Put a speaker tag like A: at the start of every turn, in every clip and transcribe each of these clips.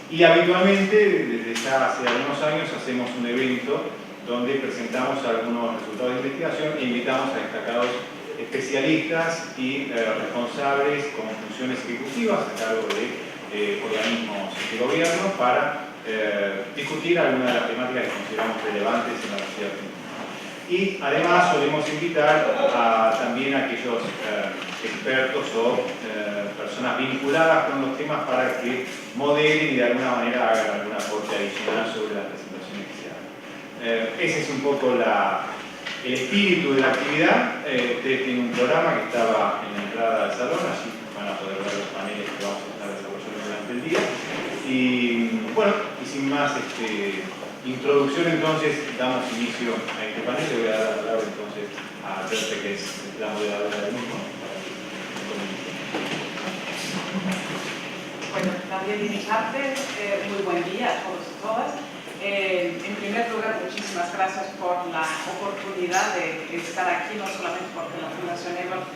A: Y habitualmente, desde ya hace algunos años, hacemos un evento donde presentamos algunos resultados de investigación e invitamos a destacados especialistas y responsables con funciones ejecutivas a cargo de organismos de gobierno para discutir algunas de las temáticas que consideramos relevantes en la sociedad argentina. Y además solemos invitar también a aquellos expertos o personas vinculadas con los temas para que modelen y de alguna manera hagan algún aporte adicional sobre las presentaciones que se hagan. Ese es un poco el espíritu de la actividad. Ustedes tienen un programa que estaba en la entrada del salón, allí van a poder ver los paneles que vamos a estar desarrollando durante el día. Y bueno, y sin más introducción, entonces damos inicio a este panel. Le voy a dar la palabra entonces a Berta, que es la moderadora del mismo.
B: Bueno, también de mi parte, muy buen día a todos y todas. En primer lugar, muchísimas gracias por la oportunidad de estar aquí, no solamente porque la Fundación Ebert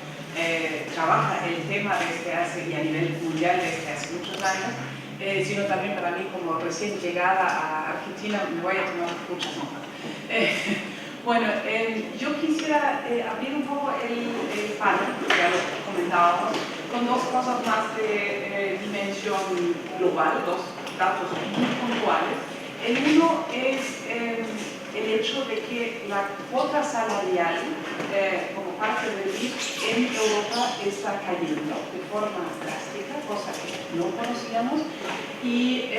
B: trabaja el tema desde hace, y a nivel mundial desde hace muchos años, sino también para mí, como recién llegada a Argentina, me voy a tomar muchas notas. Bueno, yo quisiera abrir un poco el panel, ya lo comentábamos, con dos cosas más de dimensión global, dos datos muy puntuales. El uno es el hecho de que la cuota salarial como parte del PIB en Europa está cayendo de forma drástica, cosa que no conocíamos, y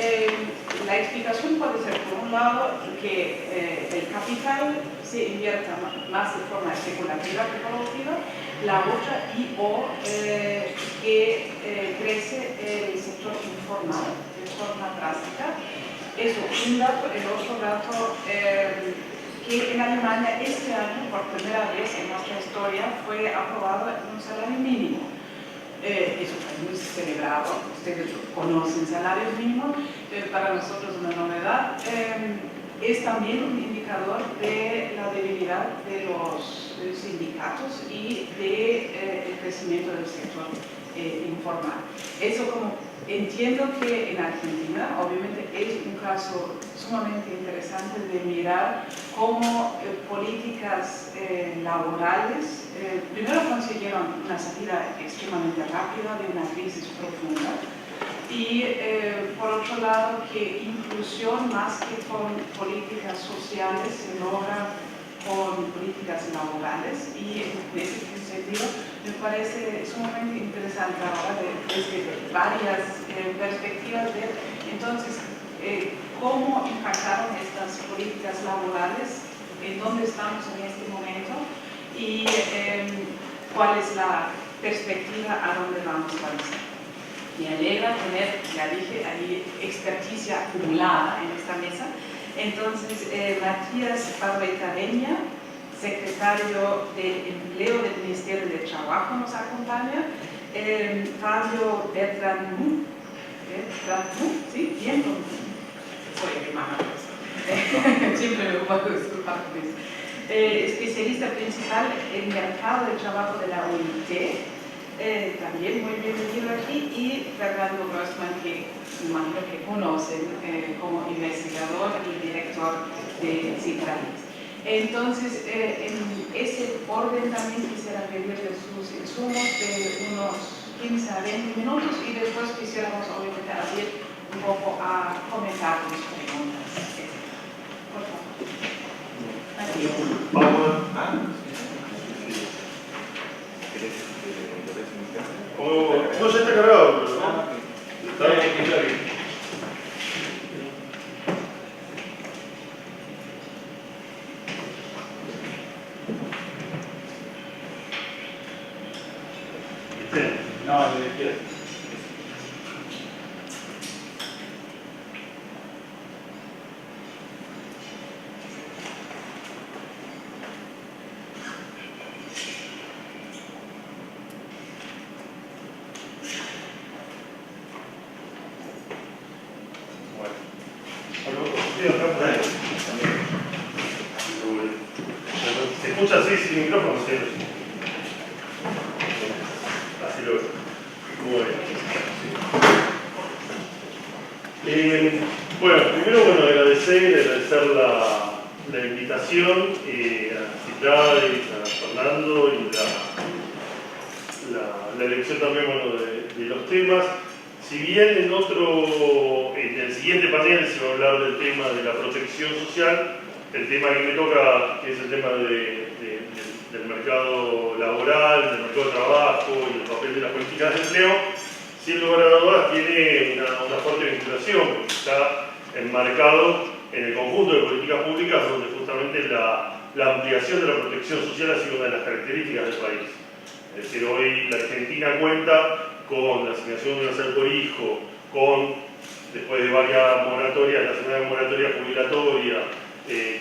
B: la explicación puede ser, por un lado, que el capital se invierta más de forma especulativa que productiva, la otra, o que crece el sector informal de forma drástica. Eso, un dato. El otro dato, que en Alemania este año, por primera vez en nuestra historia, fue aprobado un salario mínimo. Eso fue muy celebrado, ustedes conocen salarios mínimos, para nosotros una novedad. Es también un indicador de la debilidad de los sindicatos y del crecimiento del sector informal. Eso, como entiendo que en Argentina, obviamente es un caso sumamente interesante de mirar cómo políticas laborales primero consiguieron una salida extremadamente rápida de una crisis profunda, y por otro lado, que inclusión más que con políticas sociales se logra con políticas laborales, y en ese sentido me parece sumamente interesante ahora desde varias perspectivas de entonces cómo impactaron estas políticas laborales, en dónde estamos en este momento y cuál es la perspectiva a dónde vamos a avanzar. Me alegra tener, ya dije, ahí experticia acumulada en esta mesa. Entonces, Matías Barbaitareña, secretario de Empleo del Ministerio de Trabajo, nos acompaña. Fabio Bertrand, ¿sí? Bien, soy alemana, siempre me puedo disculpar por eso. Especialista principal en mercado de trabajo de la OIT. También muy bienvenido aquí, y Fernando Grossman, que imagino que conocen como investigador y director de Citralis. Entonces, en ese orden también quisiera pedirle sus insumos de unos 15 a 20 minutos, y después quisiéramos obviamente abrir un poco a comentarios, preguntas. Por favor.
C: No, ya está cargado, pero ¿no? Está bien. así sin micrófono, sí. Así lo veo. Bueno, primero agradecer la invitación a Citrades, a Fernando y la elección también de los temas. Si bien en el siguiente panel se va a hablar del tema de la protección social, el tema que me toca, que es el tema del mercado laboral, del mercado de trabajo y el papel de las políticas de empleo, sin lugar a dudas tiene una fuerte vinculación, porque está enmarcado en el conjunto de políticas públicas donde justamente la ampliación de la protección social ha sido una de las características del país. Es decir, hoy la Argentina cuenta con la asignación universal por hijo, después de varias moratorias, la segunda moratoria jubilatoria,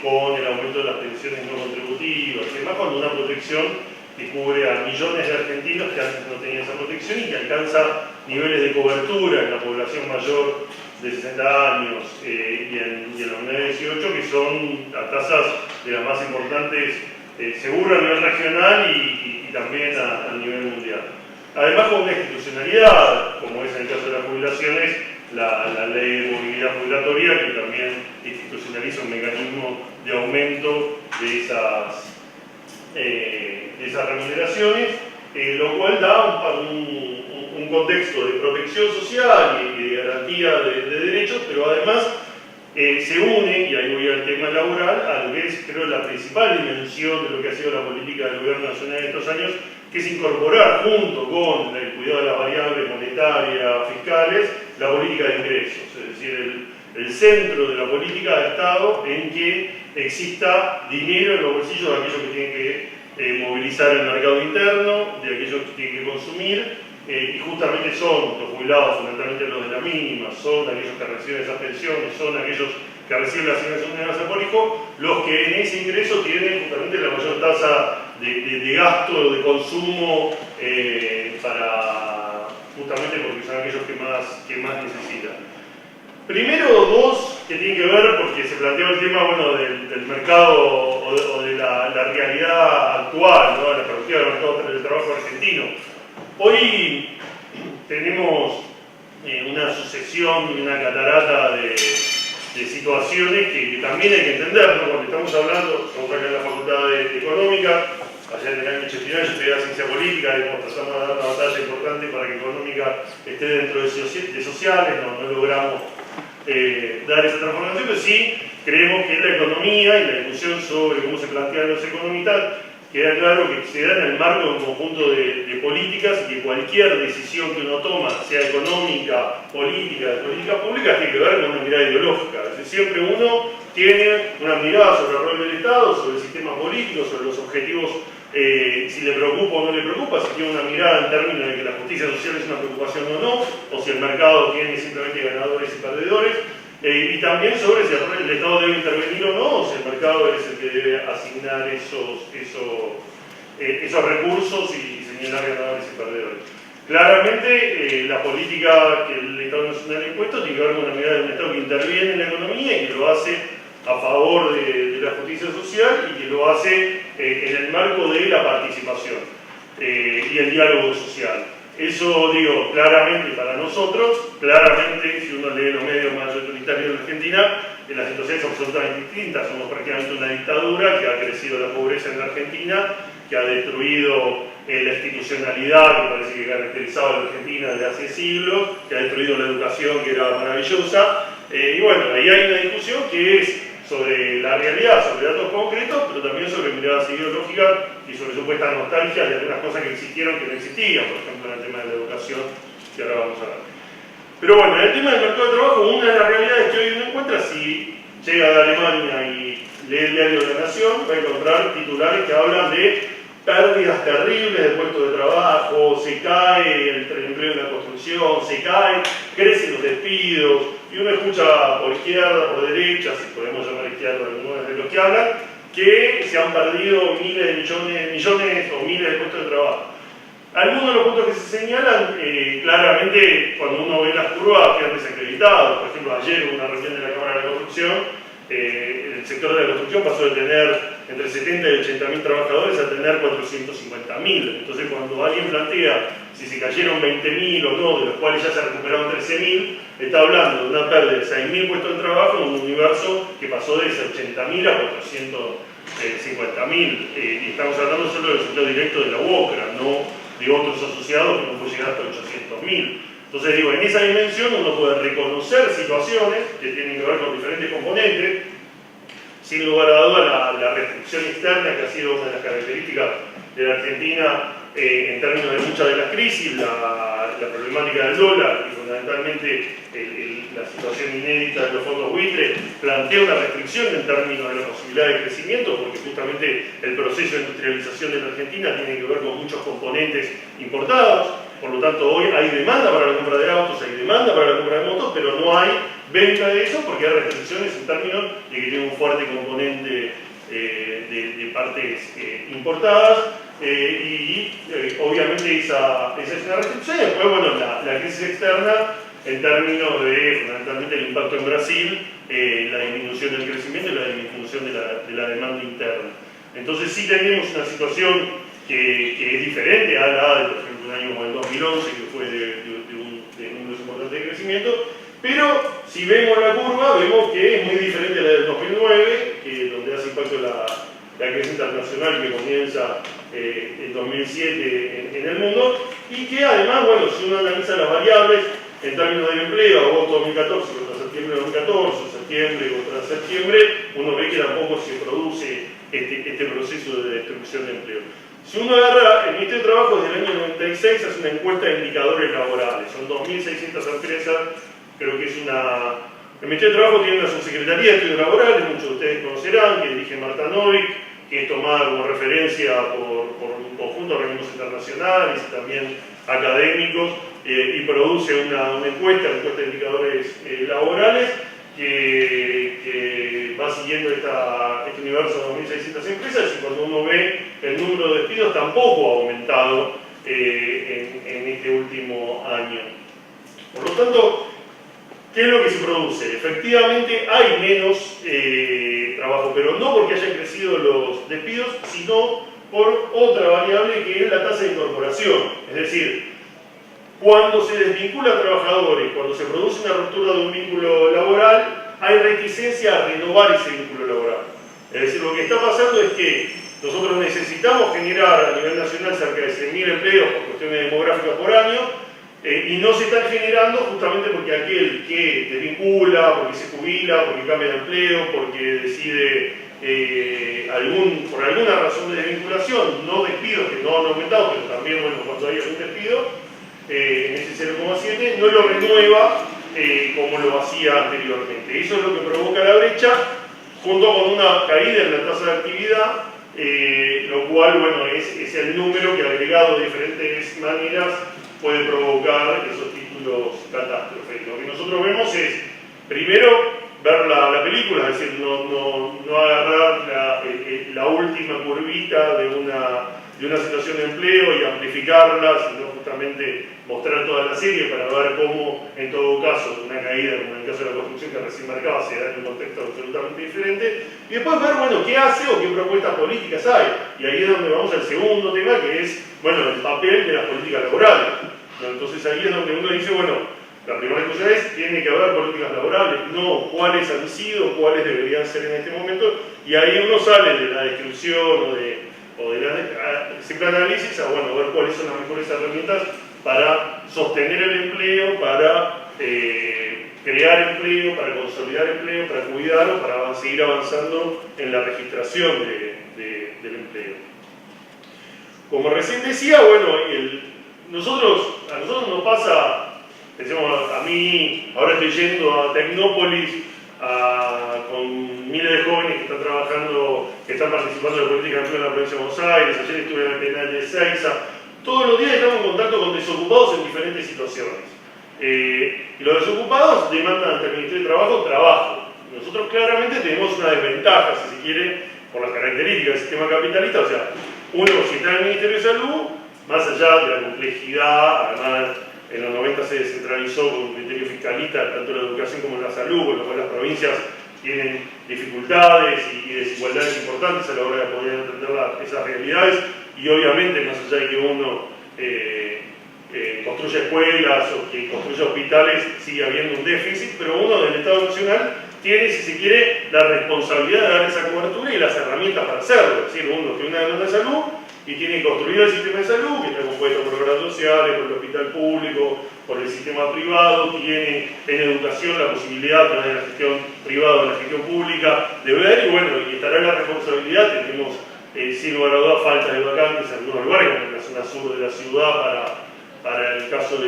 C: con el aumento de las pensiones no contributivas, y además con una protección que cubre a millones de argentinos que antes no tenían esa protección y que alcanza niveles de cobertura en la población mayor de 60 años y en la unidad de 18, que son a tasas de las más importantes, seguro a nivel regional y también a nivel mundial. Además, con una institucionalidad, como es en el caso de las jubilaciones, la ley de movilidad jubilatoria, que también institucionaliza un mecanismo de aumento de esas remuneraciones, lo cual da un contexto de protección social y de garantía de derechos, pero además se une, y ahí voy al tema laboral, a lo que es, creo, la principal dimensión de lo que ha sido la política del gobierno nacional en estos años, que es incorporar junto con el cuidado de las variables monetarias, fiscales, la política de ingresos, es decir, el centro de la política de Estado en que exista dinero en los bolsillos de aquellos que tienen que movilizar el mercado interno, de aquellos que tienen que consumir, y justamente son los jubilados, fundamentalmente los de la mínima, son aquellos que reciben esas pensiones, son aquellos que reciben la asignación universal por hijo, los que en ese ingreso tienen justamente la mayor tasa de gasto, de consumo, justamente porque son aquellos que más necesitan. Primero dos que tienen que ver, porque se planteó el tema del mercado o de la realidad actual, ¿no? La perspectiva del mercado del trabajo argentino. Hoy tenemos una sucesión, una catarata de situaciones que también hay que entender, ¿no? Cuando estamos hablando, estamos acá en la Facultad de Económica, allá en el año 89 yo estudié Ciencia Política, y tratamos de dar una batalla importante para que Económica esté dentro de sociales, no logramos dar esa transformación, pero sí creemos que la economía y la discusión sobre cómo se plantean los economistas queda claro que se da en el marco de un conjunto de políticas y que cualquier decisión que uno toma, sea económica, política, de política pública, tiene que ver con una mirada ideológica. Es decir, siempre uno tiene una mirada sobre el rol del Estado, sobre el sistema político, sobre los objetivos, si le preocupa o no le preocupa, si tiene una mirada en términos de que la justicia social es una preocupación o no, o si el mercado tiene simplemente ganadores y perdedores. Y también sobre si el Estado debe intervenir o no, o si el mercado es el que debe asignar esos recursos y señalar ganadores y perdedores. Claramente, la política que el Estado Nacional ha impuesto tiene que ver con una mirada de un Estado que interviene en la economía y que lo hace a favor de la justicia social y que lo hace en el marco de la participación y el diálogo social. Eso, digo, claramente para nosotros, claramente si uno lee los medios más autoritarios de la Argentina, la situación es absolutamente distinta. Somos prácticamente una dictadura que ha crecido la pobreza en la Argentina, que ha destruido la institucionalidad que parece que caracterizaba a la Argentina desde hace siglos, que ha destruido la educación que era maravillosa. Y bueno, ahí hay una discusión que es sobre la realidad, sobre datos concretos, pero también sobre miradas ideológicas y sobre supuestas nostalgias de algunas cosas que existieron que no existían, por ejemplo en el tema de la educación, que ahora vamos a ver. Pero bueno, en el tema del mercado de trabajo, una de las realidades que hoy uno encuentra, si llega de Alemania y lee el diario de la Nación, va a encontrar titulares que hablan de pérdidas terribles de puestos de trabajo, se cae el empleo en la construcción, crecen los despidos, y uno escucha por izquierda, por derecha, si podemos llamar izquierda algunos de los que hablan, que se han perdido millones o miles de puestos de trabajo. Algunos de los puntos que se señalan, claramente, cuando uno ve las curvas, quedan desacreditados. Por ejemplo, ayer hubo una reunión de la Cámara de la Construcción, el sector de la construcción pasó de tener entre 70 y 80.000 trabajadores a tener 450.000. Entonces, cuando alguien plantea si se cayeron 20.000 o no, de los cuales ya se recuperaron 13.000, está hablando de una pérdida de 6.000 puestos de trabajo en un universo que pasó de 80.000 a 450.000. Y estamos hablando solo del resultado directo de la UOCRA, no de otros asociados que no puede llegar hasta 800.000. Entonces, digo, en esa dimensión uno puede reconocer situaciones que tienen que ver con diferentes componentes. Sin lugar a duda, la restricción externa, que ha sido una de las características de la Argentina en términos de muchas de las crisis, la problemática del dólar y fundamentalmente la situación inédita de los fondos buitre, plantea una restricción en términos de la posibilidad de crecimiento, porque justamente el proceso de industrialización de la Argentina tiene que ver con muchos componentes importados. Por lo tanto, hoy hay demanda para la compra de autos, hay demanda para la compra de motos, pero no hay venta de eso porque hay restricciones en términos de que tiene un fuerte componente de partes importadas. Obviamente esa es una restricción. Después, bueno, la crisis externa en términos de fundamentalmente el impacto en Brasil, la disminución del crecimiento y la disminución de la demanda interna. Entonces sí tenemos una situación que es diferente a la de, por ejemplo, un año como el 2011, que fue de números importantes de crecimiento, pero si vemos la curva, vemos que es muy diferente a la del 2009, donde hace impacto la crisis internacional que comienza en 2007 en el mundo, y que además, bueno, si uno analiza las variables en términos del empleo, agosto 2014 contra septiembre de 2014, septiembre contra septiembre, uno ve que tampoco se produce este proceso de destrucción de empleo. Si uno agarra el Ministerio de Trabajo desde el año 96, hace una encuesta de indicadores laborales, son 2.600 empresas, creo que es una... El Ministerio de Trabajo tiene una subsecretaría de estudios laborales, muchos de ustedes conocerán, que dirige Marta Novik, que es tomada como referencia por un conjunto de organismos internacionales y también académicos, y produce una encuesta de indicadores laborales que va siguiendo este universo de 2.600 empresas, y cuando uno ve el número de despidos tampoco ha aumentado en este último año. Por lo tanto, ¿qué es lo que se produce? Efectivamente hay menos trabajo, pero no porque hayan crecido los despidos, sino por otra variable que es la tasa de incorporación. Es decir, cuando se desvincula a trabajadores, cuando se produce una ruptura de un vínculo laboral, hay reticencia a renovar ese vínculo laboral. Es decir, lo que está pasando es que nosotros necesitamos generar a nivel nacional cerca de 100.000 empleos por cuestiones demográficas por año, y no se están generando justamente porque aquel que desvincula, porque se jubila, porque cambia de empleo, porque decide por alguna razón de desvinculación, no despidos que no han aumentado, pero también, bueno, cuando hay algún despido, en ese 0,7, no lo renueva como lo hacía anteriormente. Eso es lo que provoca la brecha, junto con una caída en la tasa de actividad, lo cual, bueno, es el número que agregado de diferentes maneras puede provocar esos títulos catástrofes. Lo que nosotros vemos es, primero, ver la película, es decir, no agarrar la última curvita de una situación de empleo y amplificarla, sino justamente mostrar toda la serie para ver cómo, en todo caso, una caída, como en el caso de la construcción que recién marcaba, se da en un contexto absolutamente diferente, y después ver, bueno, qué hace o qué propuestas políticas hay. Y ahí es donde vamos al segundo tema, que es, bueno, el papel de las políticas laborales. Entonces ahí es donde uno dice, bueno, la primera cosa es, tiene que haber políticas laborales, no cuáles han sido, cuáles deberían ser en este momento, y ahí uno sale de la descripción o de la simple análisis a, bueno, ver cuáles son las mejores herramientas para sostener el empleo, para crear empleo, para consolidar empleo, para cuidar o para seguir avanzando en la registración del empleo. Como recién decía, bueno, a nosotros nos pasa, decimos, a mí, ahora estoy yendo a Tecnópolis con miles de jóvenes que están trabajando, que están participando en la política de empleo en la provincia de Buenos Aires. Ayer estuve en el penal de Ezeiza. Todos los días estamos en contacto con desocupados en diferentes situaciones. Y los desocupados demandan ante el Ministerio de Trabajo. Nosotros claramente tenemos una desventaja, si se quiere, por las características del sistema capitalista. O sea, uno, si está en el Ministerio de Salud, más allá de la complejidad, además en los 90 se descentralizó con un criterio fiscalista tanto la educación como la salud, con lo cual las provincias tienen dificultades y desigualdades importantes a la hora de poder entender esas realidades, y obviamente, más allá de que uno construya escuelas o que construya hospitales, sigue habiendo un déficit, pero uno del Estado Nacional tiene, si se quiere, la responsabilidad de dar esa cobertura y las herramientas para hacerlo. Es decir, uno tiene una demanda de salud y tiene que construir el sistema de salud, que está compuesto por obras sociales, por el hospital público, por el sistema privado, tiene en educación la posibilidad, a través de la gestión privada o de la gestión pública, de ver, y bueno, y estará en la responsabilidad. Tenemos, sin lugar a dudas, falta de vacantes en algunos lugares, como en la zona sur de la ciudad, para el caso de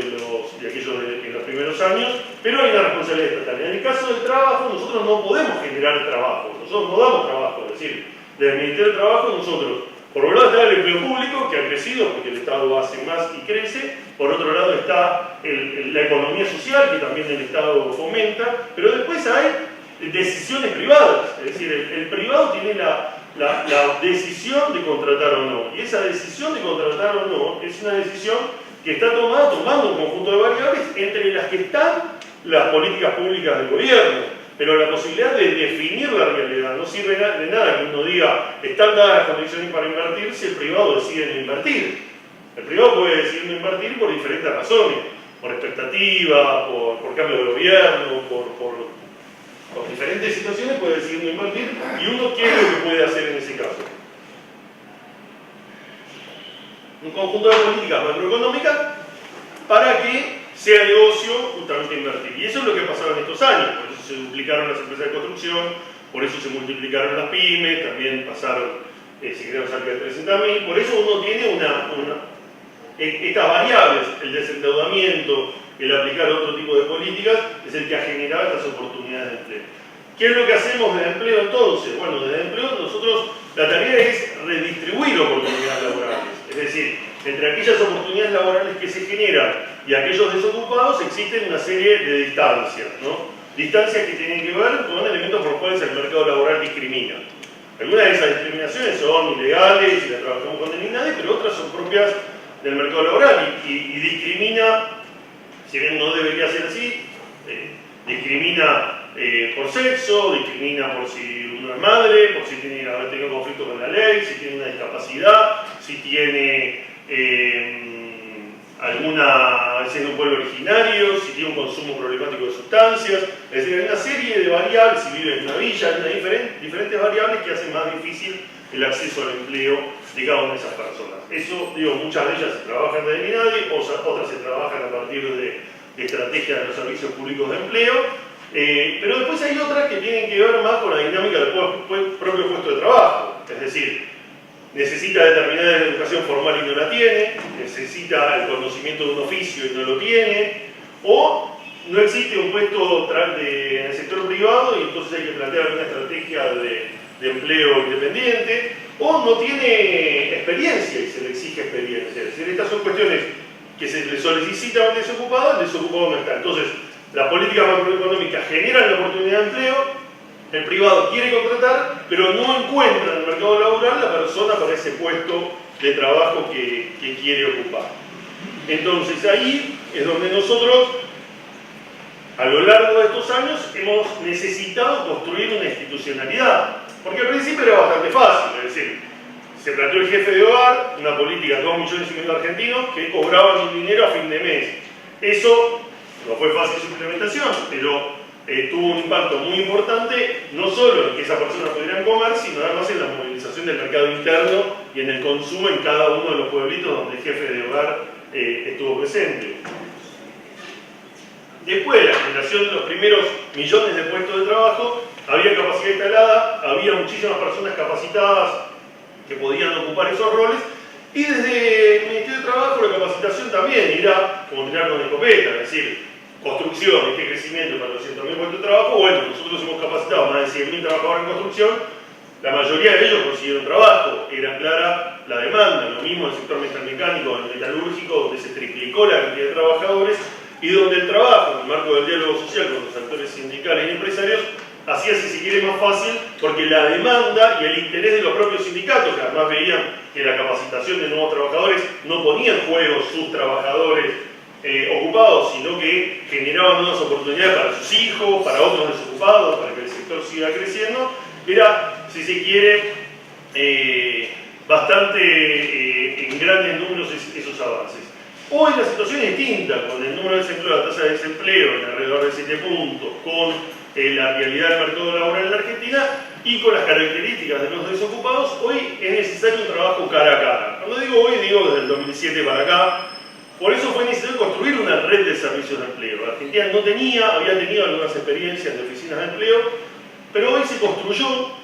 C: aquellos en los primeros años, pero hay una responsabilidad estatal. En el caso del trabajo, nosotros no podemos generar trabajo, nosotros no damos trabajo, es decir, del Ministerio del Trabajo nosotros, por un lado está el empleo público, que ha crecido porque el Estado hace más y crece, por otro lado está la economía social, que también el Estado fomenta, pero después hay decisiones privadas, es decir, el privado tiene la decisión de contratar o no, y esa decisión de contratar o no es una decisión que está tomando un conjunto de variables, entre las que están las políticas públicas del gobierno, pero la posibilidad de definir la realidad. No sirve de nada que uno diga, están dadas las condiciones para invertir, si el privado decide no invertir. El privado puede decidir no invertir por diferentes razones, por expectativa, por cambio de gobierno, por diferentes situaciones puede decidir no invertir, y uno, ¿qué es lo que puede hacer en ese caso? Un conjunto de políticas macroeconómicas para que sea negocio justamente invertir. Y eso es lo que ha pasado en estos años. Por eso se duplicaron las empresas de construcción, por eso se multiplicaron las pymes, también pasaron, se crearon cerca de 300.000. Por eso uno tiene estas variables, el desendeudamiento, el aplicar otro tipo de políticas, es el que ha generado estas oportunidades de empleo. ¿Qué es lo que hacemos desde empleo entonces? Bueno, desde empleo nosotros, la tarea es redistribuir oportunidades laborales. Es decir, entre aquellas oportunidades laborales que se generan y aquellos desocupados existen una serie de distancias, ¿no? Distancias que tienen que ver con elementos por los cuales el mercado laboral discrimina. Algunas de esas discriminaciones son ilegales y las trabajamos con dignidades, pero otras son propias del mercado laboral y discrimina, si bien no debería ser así, discrimina por sexo, discrimina por si uno es madre, por si tiene haber tenido conflicto con la ley, si tiene una discapacidad, si tiene si es de un pueblo originario, si tiene un consumo problemático de sustancias. Es decir, hay una serie de variables, si vive en una villa, hay diferentes variables que hacen más difícil el acceso al empleo de cada una de esas personas. Eso, digo, muchas de ellas se trabajan de dignidad, otras se trabajan a partir de estrategias de los servicios públicos de empleo. Pero después hay otras que tienen que ver más con la dinámica del propio puesto de trabajo. Es decir, necesita determinada educación formal y no la tiene, necesita el conocimiento de un oficio y no lo tiene, o no existe un puesto en el sector privado y entonces hay que plantear una estrategia de empleo independiente, o no tiene experiencia y se le exige experiencia. Es decir, estas son cuestiones que se le solicita a un desocupado, el desocupado no está. Entonces, las políticas macroeconómicas generan la oportunidad de empleo, el privado quiere contratar, pero no encuentra en el mercado laboral la persona para ese puesto de trabajo que quiere ocupar. Entonces ahí es donde nosotros, a lo largo de estos años, hemos necesitado construir una institucionalidad. Porque al principio era bastante fácil, es decir, se planteó el jefe de hogar, una política de 2,5 millones de argentinos que cobraban un dinero a fin de mes. Eso no fue fácil su implementación, pero tuvo un impacto muy importante, no solo en que esas personas pudieran comer, sino además en la movilización del mercado interno y en el consumo en cada uno de los pueblitos donde el jefe de hogar estuvo presente. Después de la generación de los primeros millones de puestos de trabajo, había capacidad instalada, había muchísimas personas capacitadas que podían ocupar esos roles, y desde el Ministerio de Trabajo la capacitación también era como tirar con escopeta, es decir, construcción, este crecimiento para los 100.000 puestos de trabajo. Bueno, nosotros hemos capacitado más de 100.000 trabajadores en construcción, la mayoría de ellos consiguieron trabajo, era clara la demanda, lo mismo en el sector metalmecánico, en el metalúrgico, donde se triplicó la cantidad de trabajadores y donde el trabajo, en el marco del diálogo social con los actores sindicales y empresarios, hacía, si se quiere, más fácil, porque la demanda y el interés de los propios sindicatos, que además veían que la capacitación de nuevos trabajadores no ponía en juego sus trabajadores ocupados, sino que generaban nuevas oportunidades para sus hijos, para otros desocupados, para que el sector siga creciendo, era, si se quiere, bastante en grandes números esos avances. Hoy la situación es distinta, con el número de desempleo, la tasa de desempleo en alrededor de 7 puntos, con la realidad del mercado laboral en la Argentina y con las características de los desocupados. Hoy es necesario un trabajo cara a cara. Cuando digo hoy, digo desde el 2007 para acá. Por eso fue necesario construir una red de servicios de empleo. La Argentina no tenía, había tenido algunas experiencias de oficinas de empleo, pero hoy se construyó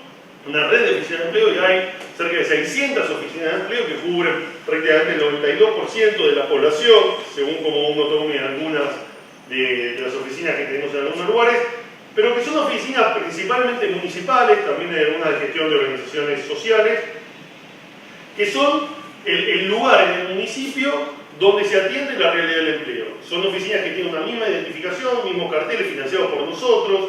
C: una red de oficinas de empleo y hay cerca de 600 oficinas de empleo que cubren prácticamente el 92% de la población, según como uno tome algunas de las oficinas que tenemos en algunos lugares, pero que son oficinas principalmente municipales, también hay algunas de gestión de organizaciones sociales, que son el lugar en el municipio donde se atiende la realidad del empleo. Son oficinas que tienen una misma identificación, mismos carteles financiados por nosotros,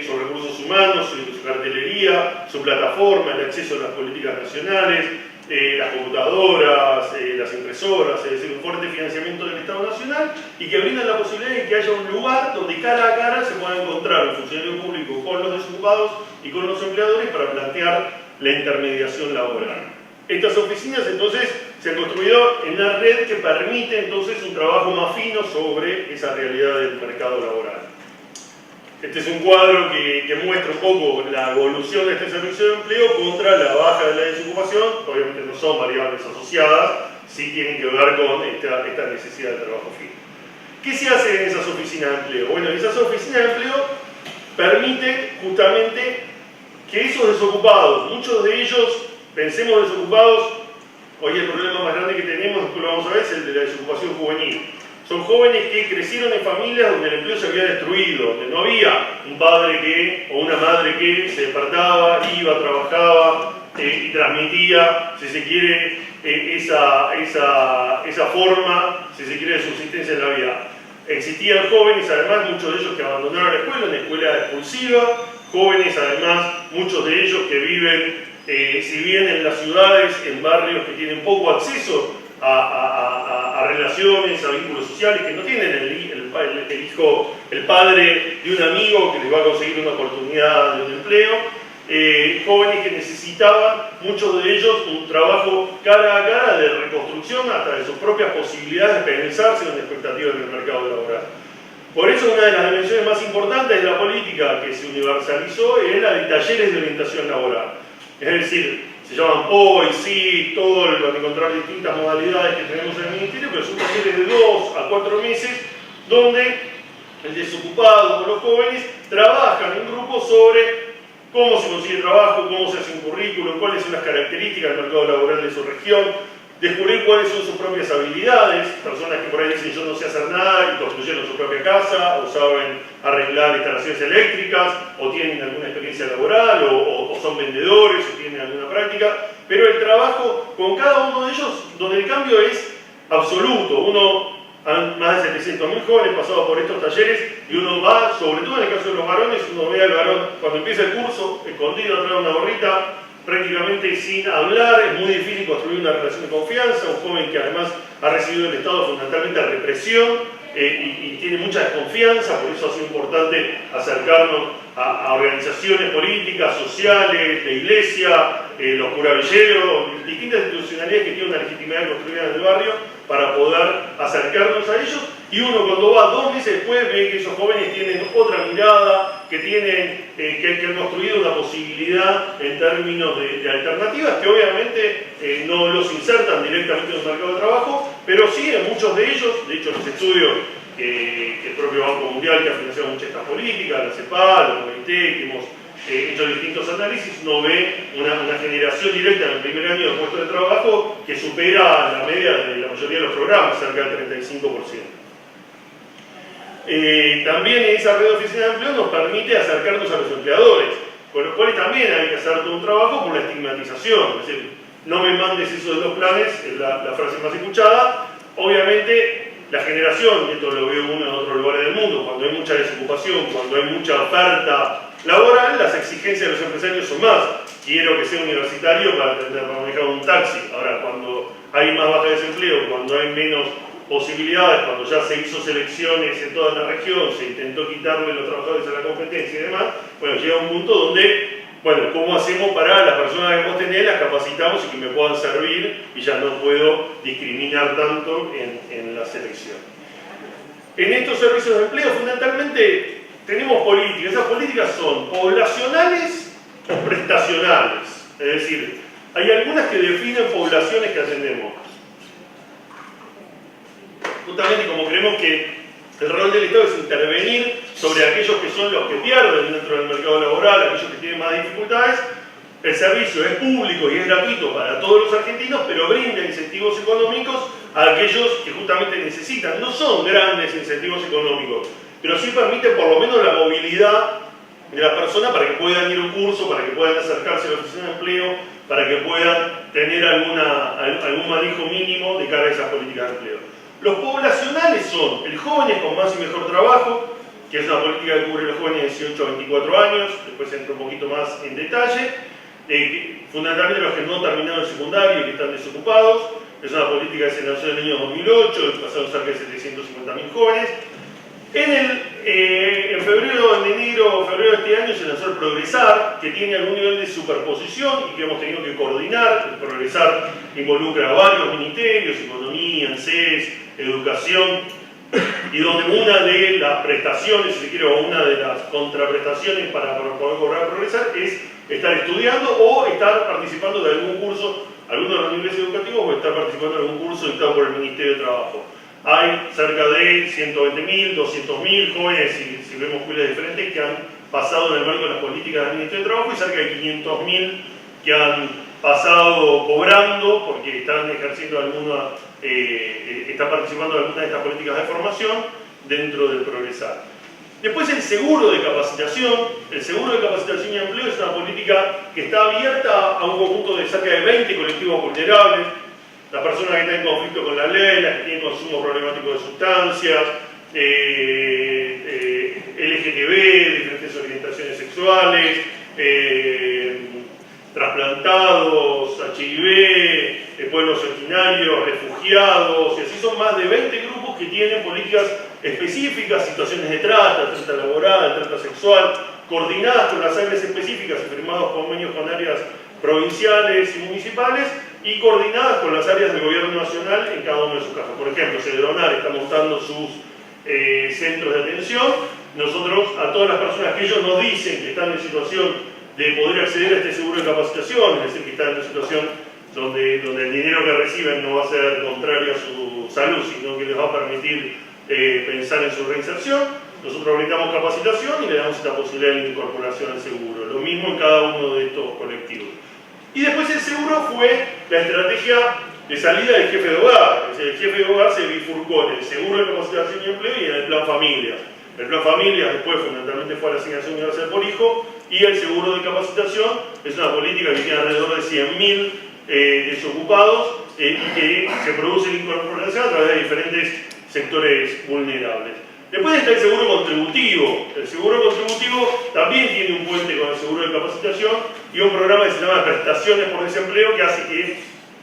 C: sobre recursos humanos, su cartelería, su plataforma, el acceso a las políticas nacionales, las computadoras, las impresoras, es decir, un fuerte financiamiento del Estado Nacional y que brindan la posibilidad de que haya un lugar donde cara a cara se pueda encontrar el funcionario público con los desocupados y con los empleadores para plantear la intermediación laboral. Estas oficinas entonces se han construido en una red que permite entonces un trabajo más fino sobre esa realidad del mercado laboral. Este es un cuadro que muestra un poco la evolución de este servicio de empleo contra la baja de la desocupación. Obviamente no son variables asociadas, sí tienen que ver con esta necesidad de trabajo fijo. ¿Qué se hace en esas oficinas de empleo? Bueno, esas oficinas de empleo permiten justamente que esos desocupados, muchos de ellos, pensemos desocupados, hoy el problema más grande que tenemos, después lo vamos a ver, es el de la desocupación juvenil. Son jóvenes que crecieron en familias donde el empleo se había destruido, donde no había un padre o una madre que se despertaba, iba, trabajaba y transmitía, si se quiere, esa forma, si se quiere, de subsistencia en la vida. Existían jóvenes, además, muchos de ellos que abandonaron la escuela, una escuela expulsiva, jóvenes, además, muchos de ellos que viven, si bien en las ciudades, en barrios que tienen poco acceso a relaciones, a vínculos sociales, que no tienen el padre de un amigo que les va a conseguir una oportunidad de un empleo, jóvenes que necesitaban, muchos de ellos, un trabajo cara a cara de reconstrucción hasta de sus propias posibilidades de pensarse en expectativas del mercado laboral. Por eso una de las dimensiones más importantes de la política que se universalizó es la de talleres de orientación laboral. Es decir, se llaman hoy, sí, todo lo van a encontrar distintas modalidades que tenemos en el Ministerio, pero son talleres de 2 a 4 meses donde el desocupado o los jóvenes trabajan en grupo sobre cómo se consigue trabajo, cómo se hace un currículum, cuáles son las características del mercado laboral de su región, descubrir cuáles son sus propias habilidades, personas que por ahí dicen yo no sé hacer nada y construyeron su propia casa, o saben arreglar instalaciones eléctricas, o tienen alguna experiencia laboral, o son vendedores, o tienen alguna práctica, pero el trabajo con cada uno de ellos, donde el cambio es absoluto. Más de 700.000 jóvenes pasados por estos talleres y uno va, sobre todo en el caso de los varones, uno ve al varón cuando empieza el curso, escondido atrás de una gorrita, prácticamente sin hablar, es muy difícil construir una relación de confianza, un joven que además ha recibido del Estado fundamentalmente represión y tiene mucha desconfianza, por eso ha sido importante acercarnos a organizaciones políticas, sociales, de iglesia, los curavilleros, distintas institucionalidades que tienen una legitimidad construida en el barrio para poder acercarnos a ellos, y uno cuando va 2 meses después ve que esos jóvenes tienen otra mirada, que han construido una posibilidad en términos de alternativas que obviamente no los insertan directamente en el mercado de trabajo, pero sí en muchos de ellos, de hecho los estudios que el propio Banco Mundial, que ha financiado muchas estas políticas, la CEPAL, la OIT, que hemos hecho distintos análisis, uno ve una generación directa en el primer año de puesto de trabajo que supera la media de la mayoría de los programas, cerca del 35%. También esa red de oficinas de empleo nos permite acercarnos a los empleadores, con los cuales también hay que hacer todo un trabajo por la estigmatización. Es decir, no me mandes eso de los planes, es la frase más escuchada. Obviamente, la generación, y esto lo veo uno en otros lugares del mundo, cuando hay mucha desocupación, cuando hay mucha oferta laboral, las exigencias de los empresarios son más. Quiero que sea universitario para manejar un taxi. Ahora, cuando hay más baja de desempleo, cuando hay menos posibilidades, cuando ya se hizo selecciones en toda la región, se intentó quitarle los trabajadores a la competencia y demás, bueno, llega un punto donde, bueno, ¿cómo hacemos para las personas que vos tenés, las capacitamos y que me puedan servir y ya no puedo discriminar tanto en la selección? En estos servicios de empleo, fundamentalmente, tenemos políticas. Esas políticas son poblacionales o prestacionales. Es decir, hay algunas que definen poblaciones que atendemos. Justamente como creemos que el rol del Estado es intervenir sobre aquellos que son los que pierden dentro del mercado laboral, aquellos que tienen más dificultades, el servicio es público y es gratuito para todos los argentinos, pero brinda incentivos económicos a aquellos que justamente necesitan. No son grandes incentivos económicos, pero sí permiten por lo menos la movilidad de las personas para que puedan ir a un curso, para que puedan acercarse a la oficina de empleo, para que puedan tener algún manejo mínimo de cara a esas políticas de empleo. Los poblacionales son el jóvenes con más y mejor trabajo, que es una política que cubre a los jóvenes de 18 a 24 años, después entro un poquito más en detalle, fundamentalmente los que no terminaron el secundario y que están desocupados. Es una política que se lanzó en el año 2008, pasaron cerca de 750.000 jóvenes. En enero o febrero de este año se lanzó el Progresar, que tiene algún nivel de superposición y que hemos tenido que coordinar. El Progresar involucra a varios ministerios, economía, ANSES, educación, y donde una de las prestaciones, si se quiere, o una de las contraprestaciones para poder cobrar Progresar es estar estudiando o estar participando de algún curso, alguno de los niveles educativos, o estar participando de algún curso dictado por el Ministerio de Trabajo. Hay cerca de 120.000, 200.000 jóvenes, si vemos escuelas diferentes, que han pasado en el marco de las políticas del Ministerio de Trabajo y cerca de 500.000 que han pasado cobrando porque están ejerciendo están participando de alguna de estas políticas de formación dentro del Progresar. Después el seguro de capacitación. El seguro de capacitación y empleo es una política que está abierta a un conjunto de cerca de 20 colectivos vulnerables. Las personas que están en conflicto con la ley, las que tienen consumo problemático de sustancias, LGTB, diferentes orientaciones sexuales, trasplantados, HIV, pueblos originarios, refugiados, y así son más de 20 grupos que tienen políticas específicas, situaciones de trata laboral, trata sexual, coordinadas con las áreas específicas y firmados convenios con áreas provinciales y municipales y coordinadas con las áreas del gobierno nacional en cada uno de sus casos. Por ejemplo, Cedronar está montando sus centros de atención. Nosotros, a todas las personas que ellos nos dicen que están en situación de poder acceder a este seguro de capacitación, es decir, que están en una situación donde el dinero que reciben no va a ser contrario a su salud, sino que les va a permitir pensar en su reinserción, nosotros brindamos capacitación y le damos esta posibilidad de incorporación al seguro. Lo mismo en cada uno de estos colectivos. Y después el seguro fue la estrategia de salida del jefe de hogar. Es decir, el jefe de hogar se bifurcó en el seguro de capacitación y empleo y en el plan familia. El plan familia después fundamentalmente fue la asignación universal por hijo, y el seguro de capacitación es una política que tiene alrededor de 100.000 desocupados y que se produce la incorporación a través de diferentes sectores vulnerables. Después está el seguro contributivo. El seguro contributivo también tiene un puente con el seguro de capacitación y un programa que se llama prestaciones por desempleo, que hace que,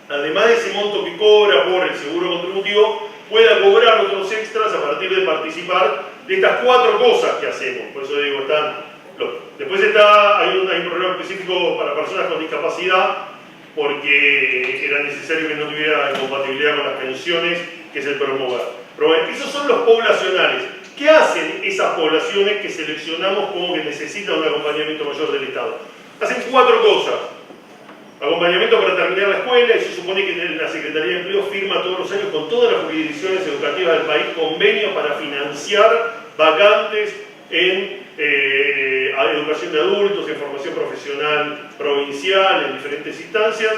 C: además de ese monto que cobra por el seguro contributivo, pueda cobrar otros extras a partir de participar de estas 4 cosas que hacemos. Por eso digo, después hay un programa específico para personas con discapacidad, porque era necesario que no tuviera incompatibilidad con las pensiones, que es el promover. Pero bueno, esos son los poblacionales. ¿Qué hacen esas poblaciones que seleccionamos como que necesitan un acompañamiento mayor del Estado? Hacen 4 cosas. Acompañamiento para terminar la escuela. Eso supone que la Secretaría de Empleo firma todos los años con todas las jurisdicciones educativas del país convenios para financiar vacantes en educación de adultos, en formación profesional provincial, en diferentes instancias.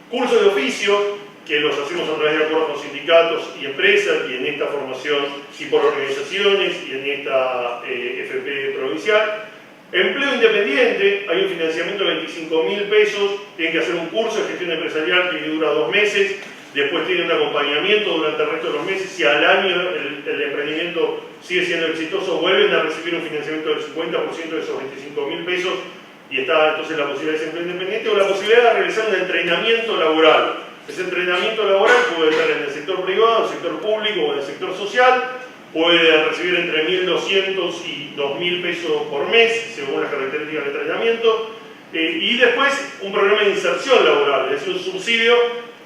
C: Cursos de oficio, que los hacemos a través de acuerdos con sindicatos y empresas, y en esta formación y por organizaciones, y en esta FP provincial. Empleo independiente, hay un financiamiento de 25.000 pesos, tienen que hacer un curso de gestión empresarial que dura 2 meses, después tienen un acompañamiento durante el resto de los meses. Si al año el emprendimiento sigue siendo exitoso, vuelven a recibir un financiamiento del 50% de esos 25.000 pesos, y está entonces la posibilidad de ser independiente o la posibilidad de realizar un entrenamiento laboral. Ese entrenamiento laboral puede estar en el sector privado, en el sector público o en el sector social, puede recibir entre 1.200 y 2.000 pesos por mes, según las características del entrenamiento, y después un programa de inserción laboral, es decir, un subsidio,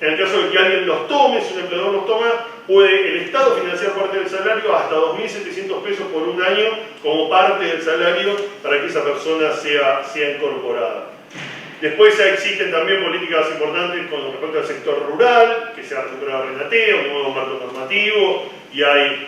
C: en el caso de que alguien los tome, si un empleador los toma, puede el Estado financiar parte del salario hasta 2.700 pesos por un año como parte del salario para que esa persona sea incorporada. Después existen también políticas importantes con respecto al sector rural, que se ha recuperado Renateo, un nuevo marco normativo, y hay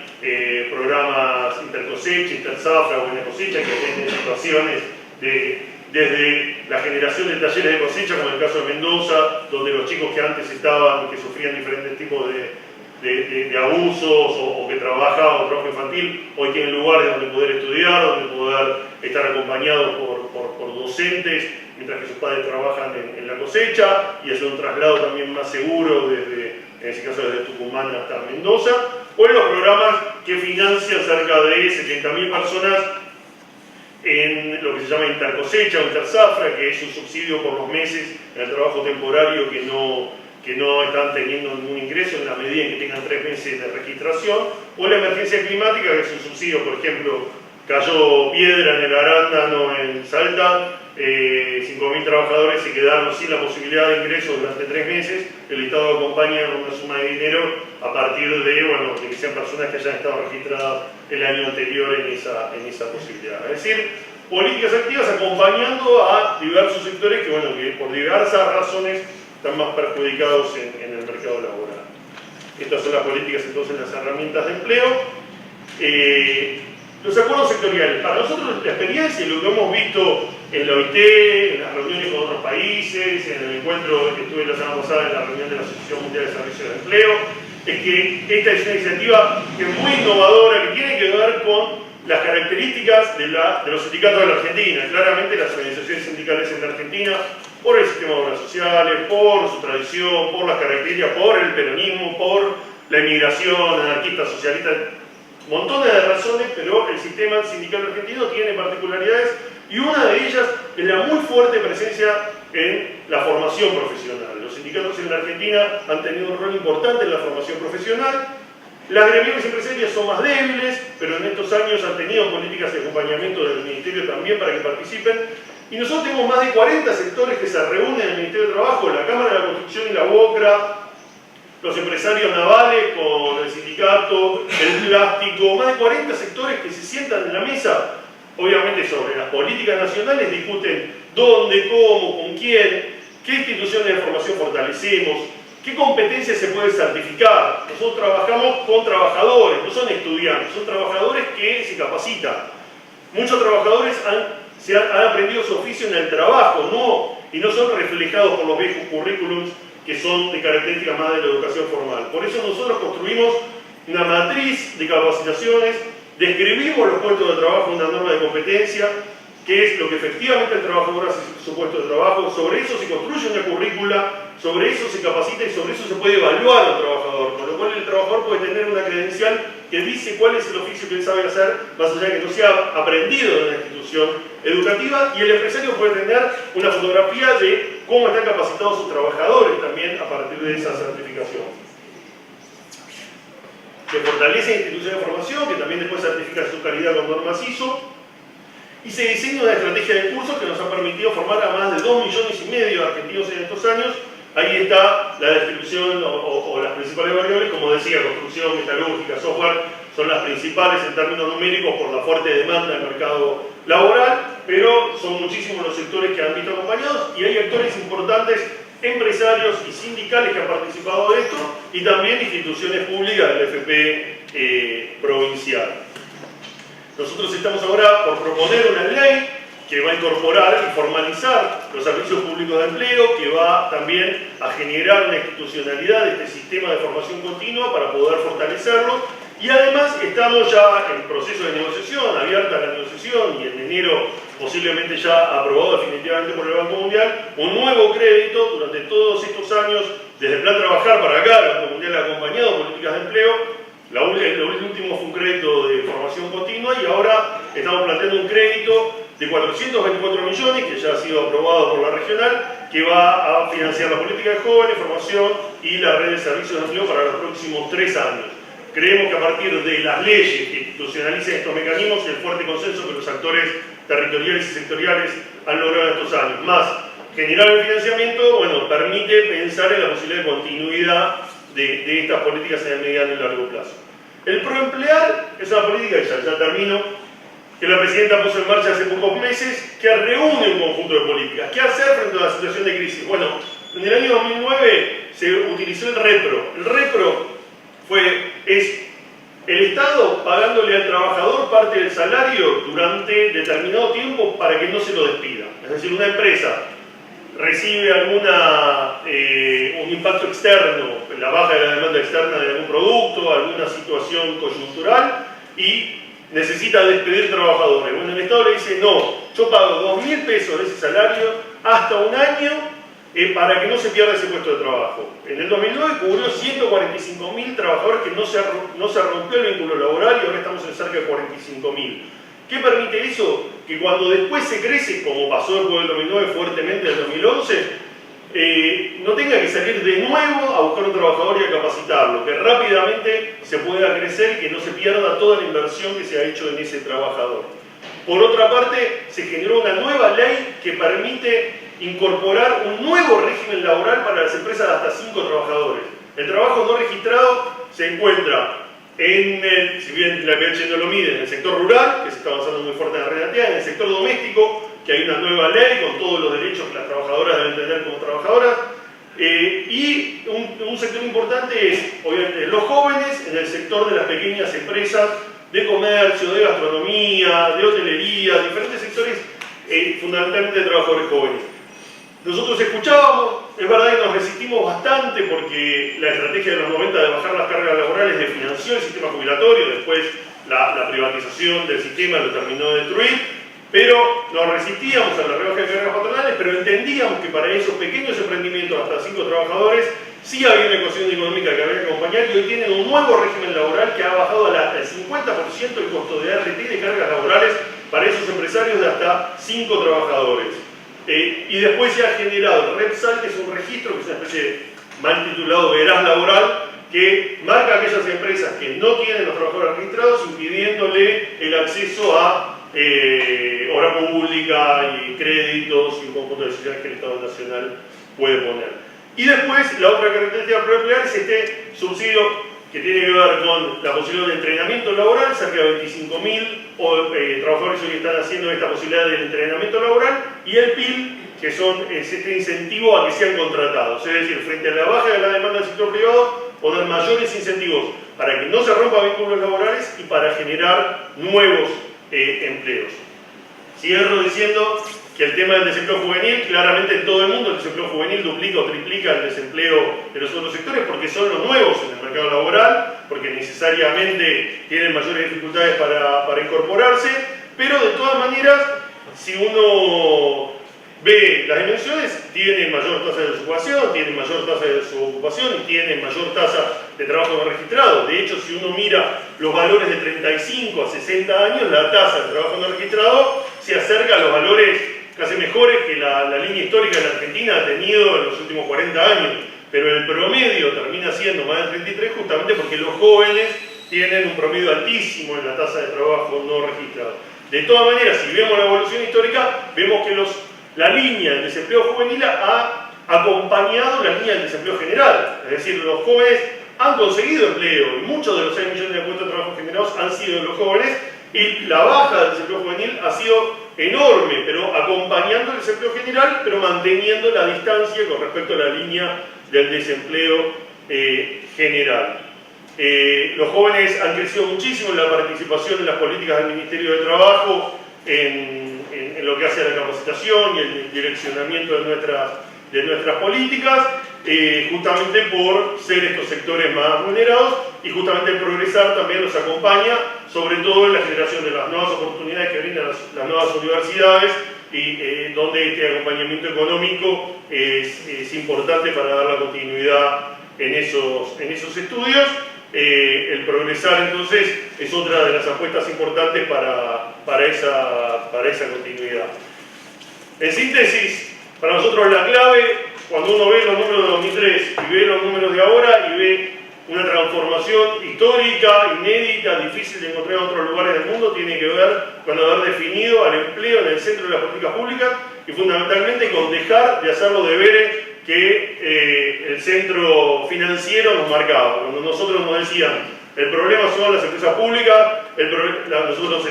C: programas intercosecha, interzafra, buena cosecha, que atienden situaciones desde la generación de talleres de cosecha, como en el caso de Mendoza, donde los chicos que antes estaban, que sufrían diferentes tipos de abusos o que trabajaban trabajo infantil, hoy tienen lugares donde poder estudiar, donde poder estar acompañados por docentes, mientras que sus padres trabajan en la cosecha, y hacer un traslado también más seguro en ese caso desde Tucumán hasta Mendoza, o en los programas que financian cerca de 70.000 personas en lo que se llama intercosecha o interzafra, que es un subsidio por los meses en el trabajo temporario que no están teniendo ningún ingreso en la medida en que tengan 3 meses de registración, o la emergencia climática, que es un subsidio, por ejemplo, cayó piedra en el Arándano en Salta, 5.000 trabajadores se quedaron sin la posibilidad de ingreso durante 3 meses, el Estado acompaña con una suma de dinero a partir de que sean personas que hayan estado registradas el año anterior en esa posibilidad. Es decir, políticas activas acompañando a diversos sectores que por diversas razones están más perjudicados en el mercado laboral. Estas son las políticas, entonces, las herramientas de empleo. Los acuerdos sectoriales. Para nosotros la experiencia y lo que hemos visto en la OIT, en las reuniones con otros países, en el encuentro que estuve la semana pasada en la reunión de la Asociación Mundial de Servicios de Empleo, es que esta es una iniciativa que es muy innovadora, que tiene que ver con las características de los sindicatos de la Argentina. Claramente las organizaciones sindicales en la Argentina, por el sistema de obras sociales, por su tradición, por las características, por el peronismo, por la inmigración anarquista, socialista, montones de razones, pero el sistema sindical argentino tiene particularidades y una de ellas es la muy fuerte presencia en la formación profesional. Los sindicatos en la Argentina han tenido un rol importante en la formación profesional. Las gremiales empresarias son más débiles, pero en estos años han tenido políticas de acompañamiento del Ministerio también para que participen. Y nosotros tenemos más de 40 sectores que se reúnen en el Ministerio de Trabajo, la Cámara de la Construcción y la BOCRA, los empresarios navales con el sindicato, el plástico, más de 40 sectores que se sientan en la mesa, obviamente sobre las políticas nacionales, discuten dónde, cómo, con quién, qué instituciones de formación fortalecemos, qué competencias se puede certificar. Nosotros trabajamos con trabajadores, no son estudiantes, son trabajadores que se capacitan. Muchos trabajadores han aprendido su oficio en el trabajo, y no son reflejados por los viejos currículums que son de características más de la educación formal. Por eso nosotros construimos una matriz de capacitaciones, describimos los puestos de trabajo en una norma de competencia, que es lo que efectivamente el trabajador hace su puesto de trabajo, sobre eso se construye una currícula, sobre eso se capacita y sobre eso se puede evaluar al trabajador, con lo cual el trabajador puede tener una credencial que dice cuál es el oficio que él sabe hacer, más allá de que no sea aprendido en la institución educativa, y el empresario puede tener una fotografía de cómo están capacitados sus trabajadores también a partir de esa certificación. Se fortalece la institución de formación, que también después certifica su calidad con normas ISO, y se diseña una estrategia de cursos que nos ha permitido formar a más de 2,5 millones de argentinos en estos años. Ahí está la distribución o las principales variables, como decía, construcción, metalúrgica, software, son las principales en términos numéricos por la fuerte demanda del mercado laboral, pero son muchísimos los sectores que han visto acompañados y hay actores importantes, empresarios y sindicales que han participado de esto y también instituciones públicas del FP provincial. Nosotros estamos ahora por proponer una ley que va a incorporar y formalizar los servicios públicos de empleo, que va también a generar una institucionalidad de este sistema de formación continua para poder fortalecerlo. Y además estamos ya en proceso de negociación, abierta la negociación, y en enero posiblemente ya aprobado definitivamente por el Banco Mundial, un nuevo crédito durante todos estos años, desde el Plan Trabajar para acá, el Banco Mundial ha acompañado políticas de empleo. El último fue un crédito de formación continua y ahora estamos planteando un crédito de 424 millones, que ya ha sido aprobado por la regional, que va a financiar la política de jóvenes, formación y la red de servicios de empleo para los próximos 3 años. Creemos que a partir de las leyes que institucionalicen estos mecanismos y el fuerte consenso que los actores territoriales y sectoriales han logrado en estos años, más generar el financiamiento, bueno, permite pensar en la posibilidad de continuidad de estas políticas en el mediano y largo plazo. El proemplear es una política, ya termino, que la presidenta puso en marcha hace pocos meses, que reúne un conjunto de políticas. ¿Qué hacer frente a la situación de crisis? Bueno, en el año 2009 se utilizó el REPRO. El REPRO es el Estado pagándole al trabajador parte del salario durante determinado tiempo para que no se lo despida. Es decir, una empresa recibe un impacto externo, la baja de la demanda externa de algún producto, alguna situación coyuntural y necesita despedir trabajadores. Bueno, el Estado le dice, no, yo pago 2.000 pesos de ese salario hasta un año para que no se pierda ese puesto de trabajo. En el 2009 cubrió 145.000 trabajadores que no se rompió el vínculo laboral y ahora estamos en cerca de 45.000. ¿Qué permite eso? Que cuando después se crece, como pasó después del 2009 fuertemente en el 2011, no tenga que salir de nuevo a buscar un trabajador y a capacitarlo, que rápidamente se pueda crecer y que no se pierda toda la inversión que se ha hecho en ese trabajador. Por otra parte, se generó una nueva ley que permite incorporar un nuevo régimen laboral para las empresas de hasta 5 trabajadores. El trabajo no registrado se encuentra si bien la PH no lo mide, en el sector rural, que se está avanzando muy fuerte en la realidad, en el sector doméstico, que hay una nueva ley con todos los derechos que las trabajadoras deben tener como trabajadoras, y un sector importante es, obviamente, los jóvenes en el sector de las pequeñas empresas de comercio, de gastronomía, de hotelería, diferentes sectores, fundamentalmente de trabajadores jóvenes. Nosotros escuchábamos, es verdad que nos resistimos bastante porque la estrategia de los 90 de bajar las cargas laborales desfinanció el sistema jubilatorio, después la privatización del sistema lo terminó de destruir, pero nos resistíamos a la rebaja de cargas patronales, pero entendíamos que para esos pequeños emprendimientos hasta 5 trabajadores sí había una ecuación económica que había que acompañar y hoy tienen un nuevo régimen laboral que ha bajado hasta el 50% el costo de ART de cargas laborales para esos empresarios de hasta 5 trabajadores. Y después se ha generado el REPSAL, que es un registro, que es una especie de mal titulado veraz laboral, que marca a aquellas empresas que no tienen los trabajadores registrados, impidiéndole el acceso a obra pública y créditos y un conjunto de decisiones que el Estado Nacional puede poner. Y después, la otra característica propiedad es este subsidio que tiene que ver con la posibilidad de entrenamiento laboral. Cerca de 25.000 trabajadores hoy están haciendo esta posibilidad de entrenamiento laboral, y el PIL, que es este incentivo a que sean contratados. Es decir, frente a la baja de la demanda del sector privado, poner mayores incentivos para que no se rompan vínculos laborales y para generar nuevos empleos. Cierro diciendo que el tema del desempleo juvenil, claramente en todo el mundo el desempleo juvenil duplica o triplica el desempleo de los otros sectores porque son los nuevos en el mercado laboral, porque necesariamente tienen mayores dificultades para incorporarse, pero de todas maneras, si uno ve las dimensiones, tienen mayor tasa de desocupación, tienen mayor tasa de subocupación y tienen mayor tasa de trabajo no registrado. De hecho, si uno mira los valores de 35 a 60 años, la tasa de trabajo no registrado se acerca a los valores casi mejores que la línea histórica de la Argentina ha tenido en los últimos 40 años, pero el promedio termina siendo más de 33 justamente porque los jóvenes tienen un promedio altísimo en la tasa de trabajo no registrado. De todas maneras, si vemos la evolución histórica, vemos que la línea del desempleo juvenil ha acompañado la línea del desempleo general, es decir, los jóvenes han conseguido empleo y muchos de los 6 millones de puestos de trabajo generados han sido de los jóvenes, y la baja del desempleo juvenil ha sido enorme, pero acompañando el desempleo general, pero manteniendo la distancia con respecto a la línea del desempleo general. Los jóvenes han crecido muchísimo en la participación en las políticas del Ministerio de Trabajo, en lo que hace a la capacitación y el direccionamiento de nuestras políticas, justamente por ser estos sectores más vulnerados, y justamente el progresar también los acompaña, sobre todo en la generación de las nuevas oportunidades que brindan las nuevas universidades, y donde este acompañamiento económico es importante para dar la continuidad en esos estudios. El progresar entonces es otra de las apuestas importantes para esa continuidad. En síntesis, Para nosotros la clave, cuando uno ve los números de 2003 y ve los números de ahora y ve una transformación histórica, inédita, difícil de encontrar en otros lugares del mundo, tiene que ver con haber definido al empleo en el centro de las políticas públicas y fundamentalmente con dejar de hacer los deberes que el centro financiero nos marcaba. Cuando nosotros nos decían, el problema son las empresas públicas, nosotros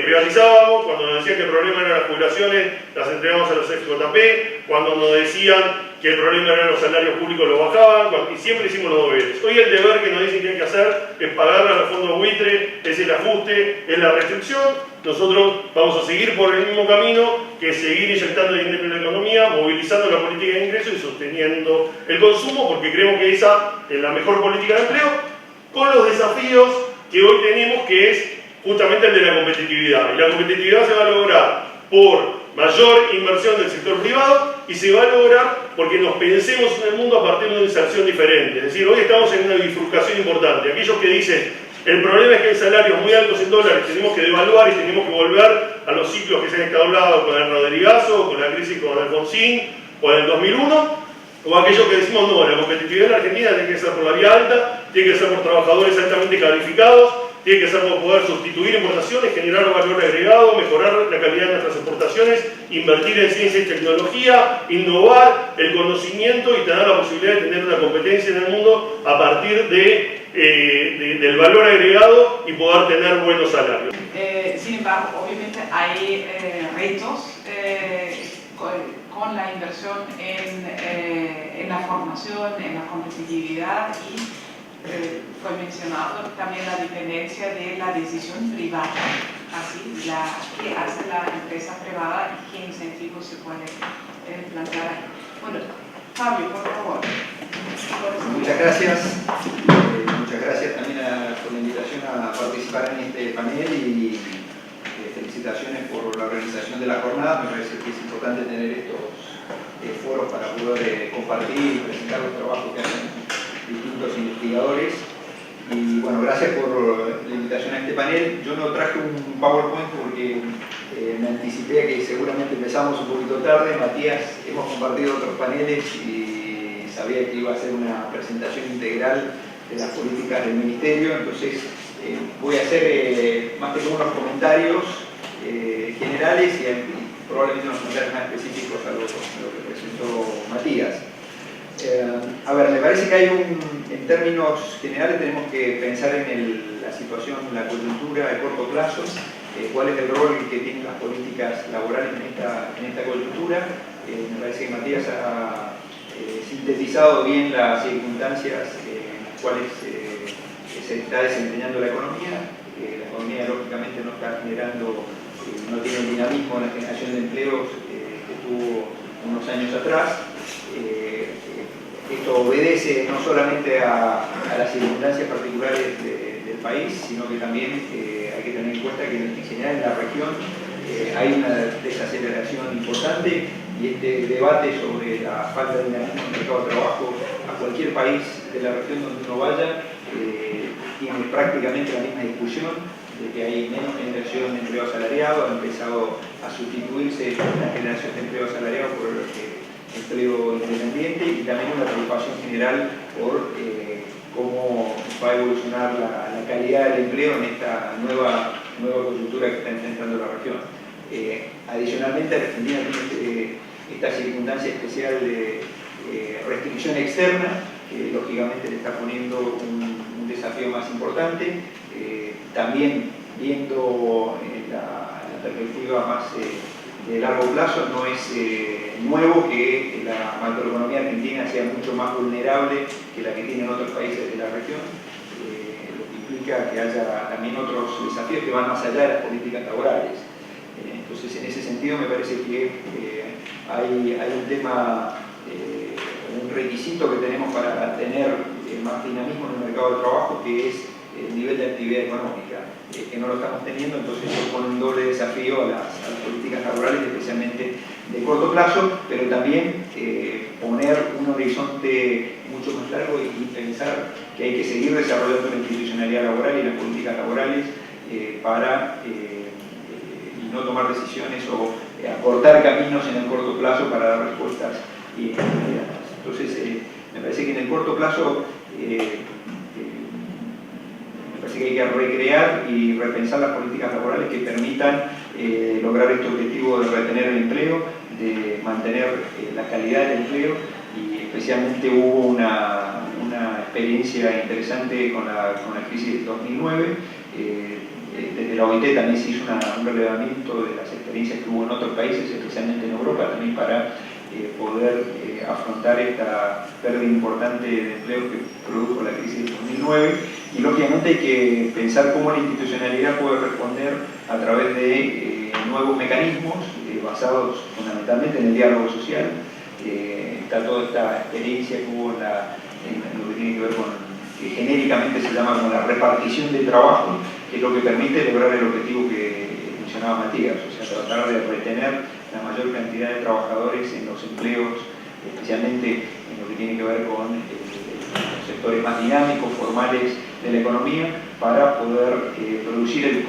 C: privatizábamos, cuando nos decían que el problema eran las jubilaciones, las entregamos a los FJP, cuando nos decían que el problema eran los salarios públicos, los bajaban, y siempre hicimos los deberes. Hoy el deber que nos dicen que hay que hacer es pagarle a los fondos buitre, es el ajuste, es la restricción. Nosotros vamos a seguir por el mismo camino, que es seguir inyectando dinero en la economía, movilizando la política de ingresos y sosteniendo el consumo, porque creemos que esa es la mejor política de empleo, con los desafíos que hoy tenemos, que es justamente el de la competitividad. Y la competitividad se va a lograr por mayor inversión del sector privado y se va a lograr porque nos pensemos en el mundo a partir de una inserción diferente. Es decir, hoy estamos en una bifurcación importante. Aquellos que dicen, el problema es que hay salarios muy altos en dólares, tenemos que devaluar y tenemos que volver a los ciclos que se han estado hablando con el Rodrigazo, con la crisis con Alfonsín o en el 2001, o aquellos que decimos, no, la competitividad en la Argentina tiene que ser por la vía alta, tiene que ser por trabajadores altamente calificados, tiene que ser por poder sustituir importaciones, generar valor agregado, mejorar la calidad de nuestras exportaciones, invertir en ciencia y tecnología, innovar el conocimiento y tener la posibilidad de tener una competencia en el mundo a partir del valor agregado y poder tener buenos salarios.
B: Sin embargo, obviamente hay retos con la inversión en la formación, en la competitividad y fue mencionado también la dependencia de la decisión privada, así qué hace la empresa privada y qué incentivos se puede plantear ahí. Bueno, Fabio, por favor.
D: Muchas gracias. Muchas gracias también por la invitación a participar en este panel y felicitaciones por la organización de la jornada. Me parece que es importante tener estos foros para poder compartir y presentar los trabajos que hacen distintos investigadores. Y bueno, gracias por la invitación a este panel. Yo no traje un PowerPoint porque me anticipé que seguramente empezamos un poquito tarde. Matías, hemos compartido otros paneles y sabía que iba a ser una presentación integral de las políticas del Ministerio, entonces voy a hacer más que unos comentarios generales y probablemente unos comentarios más específicos a lo que presentó Matías. A ver, me parece que en términos generales tenemos que pensar en la situación, la coyuntura de corto plazo, cuál es el rol que tienen las políticas laborales en esta coyuntura. Me parece que Matías ha sintetizado bien las circunstancias en las cuales se está desempeñando la economía. La economía lógicamente no está generando, no tiene el dinamismo en la generación de empleos que tuvo unos años atrás. Esto obedece no solamente a las circunstancias particulares del país, sino que también hay que tener en cuenta que en general en la región hay una desaceleración importante y este debate sobre la falta de dinamismo en el mercado de trabajo a cualquier país de la región donde uno vaya tiene prácticamente la misma discusión de que hay menos generación de empleo asalariado, ha empezado a sustituirse la generación de empleo asalariado por empleo independiente y también una preocupación general por cómo va a evolucionar la calidad del empleo en esta nueva coyuntura que está enfrentando la región. Adicionalmente, Argentina tiene esta circunstancia especial de restricción externa, que lógicamente le está poniendo un desafío más importante. También viendo la perspectiva más de largo plazo, no es nuevo que la macroeconomía argentina sea mucho más vulnerable que la que tienen otros países de la región, lo que implica que haya también otros desafíos que van más allá de las políticas laborales. Entonces, en ese sentido, me parece que hay un tema, un requisito que tenemos para tener más dinamismo en el mercado de trabajo, que es el nivel de actividad económica, que no lo estamos teniendo. Entonces eso pone un doble desafío a las políticas laborales, especialmente de corto plazo, pero también poner un horizonte mucho más largo y pensar que hay que seguir desarrollando la institucionalidad laboral y las políticas laborales para no tomar decisiones o acortar caminos en el corto plazo para dar respuestas inmediatas. Entonces, me parece que en el corto plazo me parece que hay que recrear y repensar las políticas laborales que permitan lograr este objetivo de retener el empleo, de mantener la calidad del empleo, y especialmente hubo una experiencia interesante con la crisis del 2009. Desde la OIT también se hizo un relevamiento de las experiencias que hubo en otros países, especialmente en Europa, también para poder afrontar esta pérdida importante de empleo que produjo la crisis del 2009. Y lógicamente hay que pensar cómo la institucionalidad puede responder a través de nuevos mecanismos basados fundamentalmente en el diálogo social. Está toda esta experiencia que hubo en lo que tiene que ver con, que genéricamente se llama como la repartición del trabajo, que es lo que permite lograr el objetivo que mencionaba Matías, o sea, tratar de retener la mayor cantidad de trabajadores en los empleos, especialmente en lo que tiene que ver con los sectores más dinámicos, formales de la economía, para poder producir el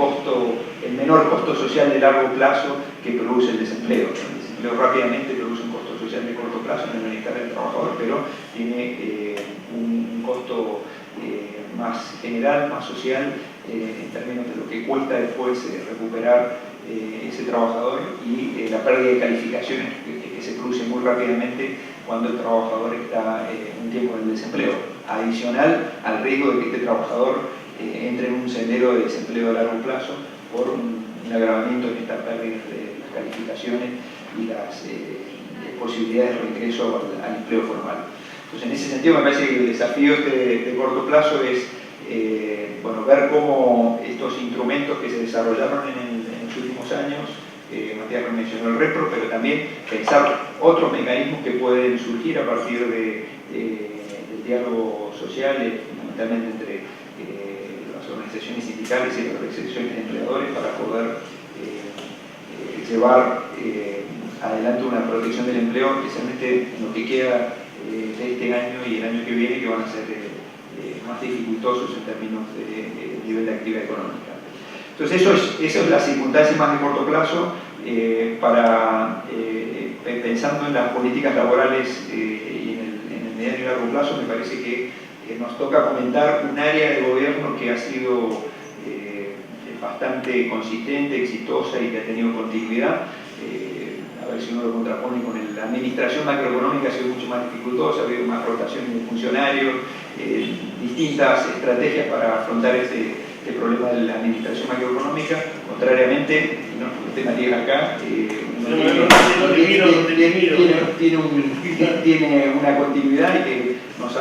D: menor costo social de largo plazo que produce el desempleo. El desempleo rápidamente produce un costo social de corto plazo en el bienestar del trabajador, pero tiene un costo más general, más social, en términos de lo que cuesta después recuperar ese trabajador y la pérdida de calificaciones que se produce muy rápidamente cuando el trabajador está un tiempo en el desempleo, adicional al riesgo de que este trabajador entre en un sendero de desempleo a largo plazo por un agravamiento de estas pérdidas de las calificaciones y las posibilidades de reingreso al empleo formal. Entonces, en ese sentido, me parece que el desafío de corto plazo es ver cómo estos instrumentos que se desarrollaron en los últimos años, Matías mencionó el REPRO, pero también pensar otros mecanismos que pueden surgir a partir del diálogo social, fundamentalmente entre las organizaciones sindicales y las organizaciones de empleadores, para poder llevar adelante una protección del empleo, especialmente en lo que queda de este año y el año que viene, que van a ser más dificultosos en términos de nivel de actividad económica. Entonces, eso es la circunstancia más de corto plazo, pensando en las políticas laborales y en el mediano y largo plazo. Me parece que nos toca comentar un área de gobierno que ha sido bastante consistente, exitosa y que ha tenido continuidad. A ver si uno lo contrapone con la administración macroeconómica, ha sido mucho más dificultosa, ha habido más rotación de funcionarios, distintas estrategias para afrontar este problema de la administración macroeconómica. Contrariamente, el tema llega acá, tiene una continuidad, y que hemos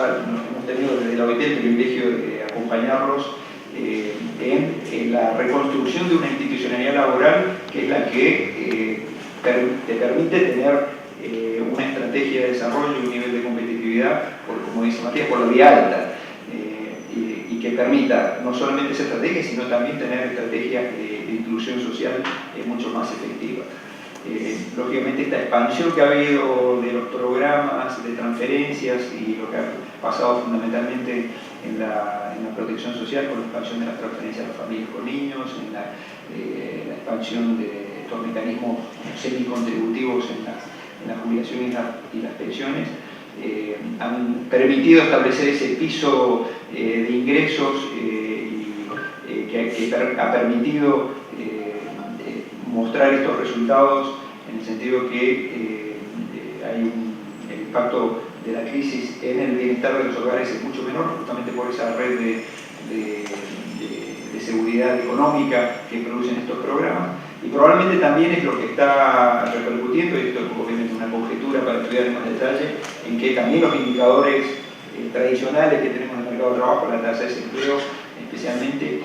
D: tenido desde la OIT el privilegio de acompañarlos en la reconstrucción de una institucionalidad laboral que es la que te permite tener una estrategia de desarrollo y un nivel de competitividad, como dice Matías, por la vía alta, y que permita no solamente esa estrategia, sino también tener estrategias de inclusión social mucho más efectivas. Lógicamente, esta expansión que ha habido de los programas de transferencias y lo que ha pasado fundamentalmente en la protección social, con la expansión de las transferencias a las familias con niños, en la expansión de estos mecanismos semicontributivos en las jubilaciones y las pensiones, han permitido establecer ese piso de ingresos que ha permitido mostrar estos resultados, en el sentido que el impacto de la crisis en el bienestar de los hogares es mucho menor, justamente por esa red de seguridad económica que producen estos programas. Y probablemente también es lo que está repercutiendo, y esto es obviamente una conjetura para estudiar en más detalle, en que también los indicadores tradicionales que tenemos en el mercado de trabajo, la tasa de desempleo especialmente,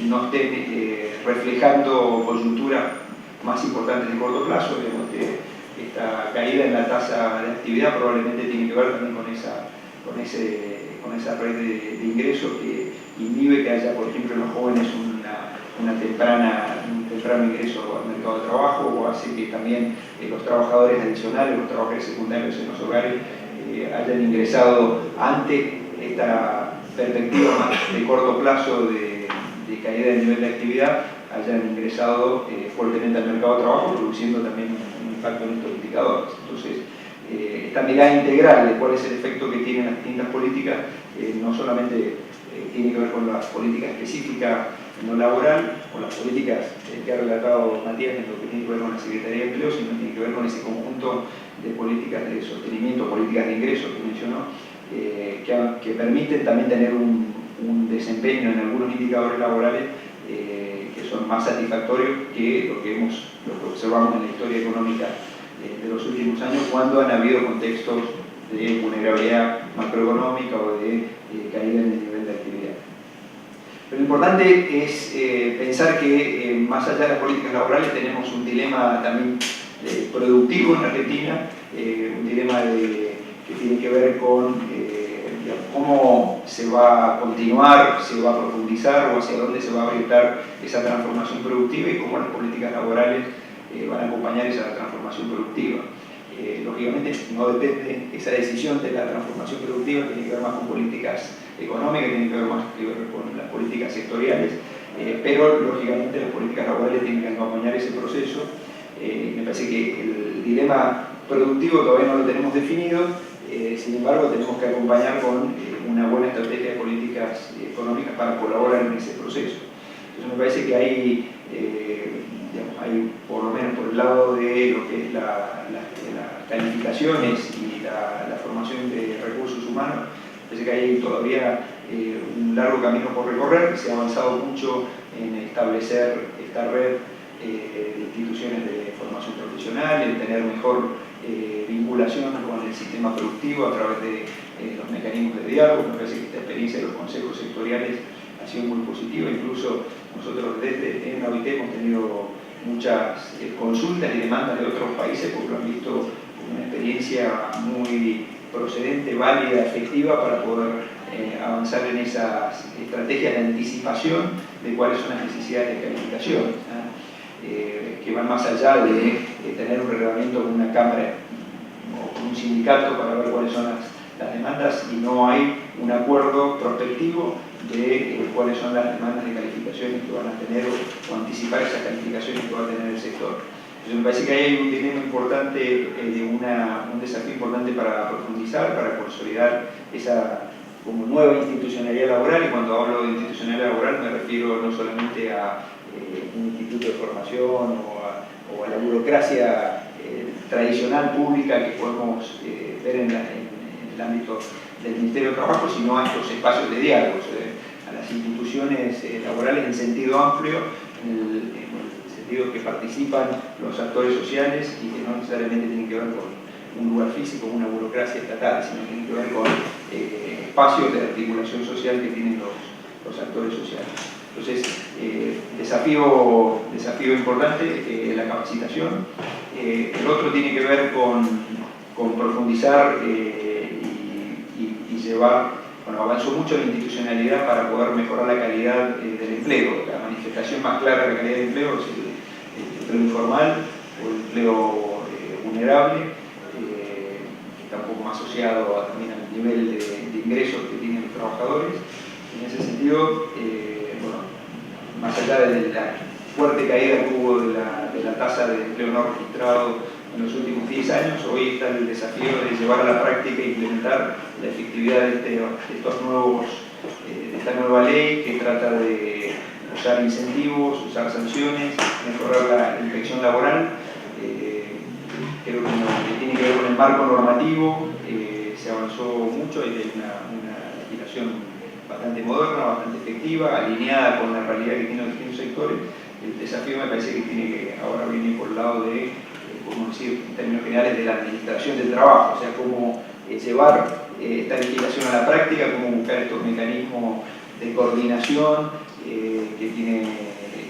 D: no estén reflejando coyunturas más importantes de corto plazo. Vemos que esta caída en la tasa de actividad probablemente tiene que ver también con esa red de ingresos que inhibe que haya, por ejemplo, en los jóvenes un temprano ingreso al mercado de trabajo, o hace que también los trabajadores adicionales, los trabajadores secundarios en los hogares hayan ingresado ante esta perspectiva más de corto plazo de caída del nivel de actividad, hayan ingresado fuertemente al mercado de trabajo, produciendo también un impacto en estos indicadores. Entonces, esta mirada integral de cuál es el efecto que tienen las distintas políticas, no solamente tiene que ver con las políticas específicas en lo laboral, o las políticas que ha relatado Matías en lo que tiene que ver con la Secretaría de Empleo, sino tiene que ver con ese conjunto de políticas de sostenimiento, políticas de ingresos que mencionó, que permiten también tener un desempeño en algunos indicadores laborales que son más satisfactorios que lo que observamos en la historia económica de los últimos años, cuando han habido contextos de vulnerabilidad macroeconómica o de caída en el nivel de actividad. Pero lo importante es pensar que más allá de las políticas laborales tenemos un dilema también productivo en Argentina, un dilema que tiene que ver con cómo se va a continuar, se va a profundizar o hacia dónde se va a orientar esa transformación productiva y cómo las políticas laborales van a acompañar esa transformación productiva. Lógicamente no depende esa decisión de la transformación productiva, tiene que ver más con políticas económicas, tiene que ver más con las políticas sectoriales, pero lógicamente las políticas laborales tienen que acompañar ese proceso. Me parece que el dilema productivo todavía no lo tenemos definido, sin embargo tenemos que acompañar con una buena estrategia de políticas económicas para colaborar en ese proceso. Entonces me parece que hay por lo menos por el lado de lo que es las calificaciones y la formación de recursos humanos, parece que hay todavía un largo camino por recorrer. Se ha avanzado mucho en establecer esta red de instituciones de formación profesional, en tener mejor vinculación con el sistema productivo a través de los mecanismos de diálogo. Me parece que esta experiencia de los consejos sectoriales ha sido muy positiva. Incluso nosotros desde en la OIT hemos tenido muchas consultas y demandas de otros países porque lo han visto como una experiencia muy procedente, válida, efectiva para poder avanzar en esas estrategias de anticipación de cuáles son las necesidades de calificación, que van más allá de tener un reglamento con una cámara o con un sindicato para ver cuáles son las demandas, y no hay un acuerdo prospectivo de cuáles son las demandas de calificaciones que van a tener o anticipar esas calificaciones que va a tener el sector. Entonces me parece que ahí hay un dilema importante, un desafío importante para profundizar, para consolidar esa como nueva institucionalidad laboral, y cuando hablo de institucionalidad laboral me refiero no solamente a un instituto de formación o a la burocracia tradicional pública que podemos ver en el ámbito del Ministerio de Trabajo, sino a estos espacios de diálogo, a las instituciones laborales en sentido amplio, en el sentido que participan los actores sociales y que no necesariamente tienen que ver con un lugar físico, una burocracia estatal, sino tienen que ver con espacios de articulación social que tienen los actores sociales. Entonces, desafío importante, la capacitación. El otro tiene que ver con profundizar y llevar, avanzó mucho la institucionalidad para poder mejorar la calidad del empleo. La manifestación más clara de la calidad del empleo es el empleo informal o el empleo vulnerable, que está un poco más asociado también al nivel de ingresos que tienen los trabajadores. En ese sentido, más allá de la fuerte caída que hubo de la tasa de empleo no registrado en los últimos 10 años, hoy está el desafío de llevar a la práctica e implementar la efectividad de esta nueva ley que trata de usar incentivos, usar sanciones, mejorar la inspección laboral. Creo que tiene que ver con el marco normativo, se avanzó mucho, hay una legislación bastante moderna, bastante efectiva, alineada con la realidad que tienen los distintos sectores. El desafío me parece que ahora viene por el lado de, como decir, en términos generales, de la administración del trabajo, o sea, cómo llevar esta legislación a la práctica, cómo buscar estos mecanismos de coordinación que tiene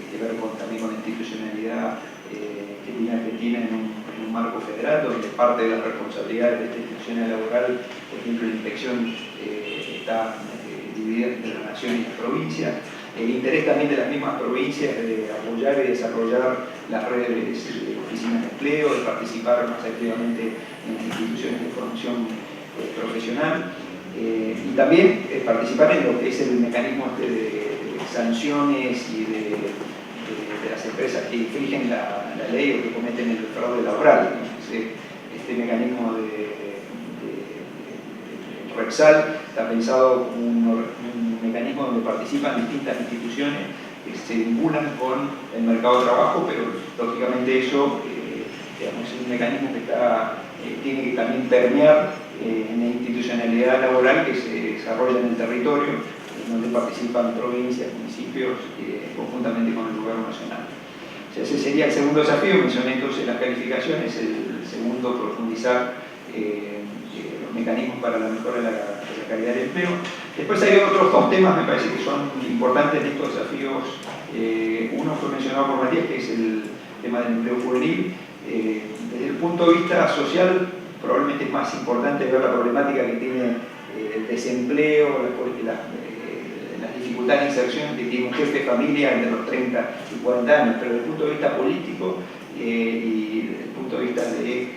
D: que ver también con la institucionalidad que tiene Argentina en un marco federal, donde parte de las responsabilidades de esta institucionalidad laboral, por ejemplo, la inspección está dividida entre la nación y las provincias. El interés también de las mismas provincias de apoyar y desarrollar las redes de oficinas de empleo, de participar más activamente en las instituciones de formación profesional, y también participar en lo que es el mecanismo de sanciones y de las empresas que infringen la ley o que cometen el fraude laboral, ¿no? Este mecanismo de REPSAL está pensado como un mecanismo donde participan distintas instituciones que se vinculan con el mercado de trabajo, pero lógicamente eso digamos, es un mecanismo que tiene que también permear en la institucionalidad laboral que se desarrolla en el territorio, donde participan provincias, municipios, conjuntamente con el gobierno nacional. O sea, ese sería el segundo desafío. Mencioné entonces las calificaciones, el segundo, profundizar los mecanismos para la mejora de la calidad del empleo. Después hay otros dos temas, me parece que son importantes en estos desafíos. Uno fue mencionado por Matías, que es el tema del empleo juvenil. Desde el punto de vista social, probablemente es más importante ver la problemática que tiene el desempleo, las dificultades de inserción que tiene un jefe de familia entre los 30 y 40 años, pero desde el punto de vista político y desde el punto de vista de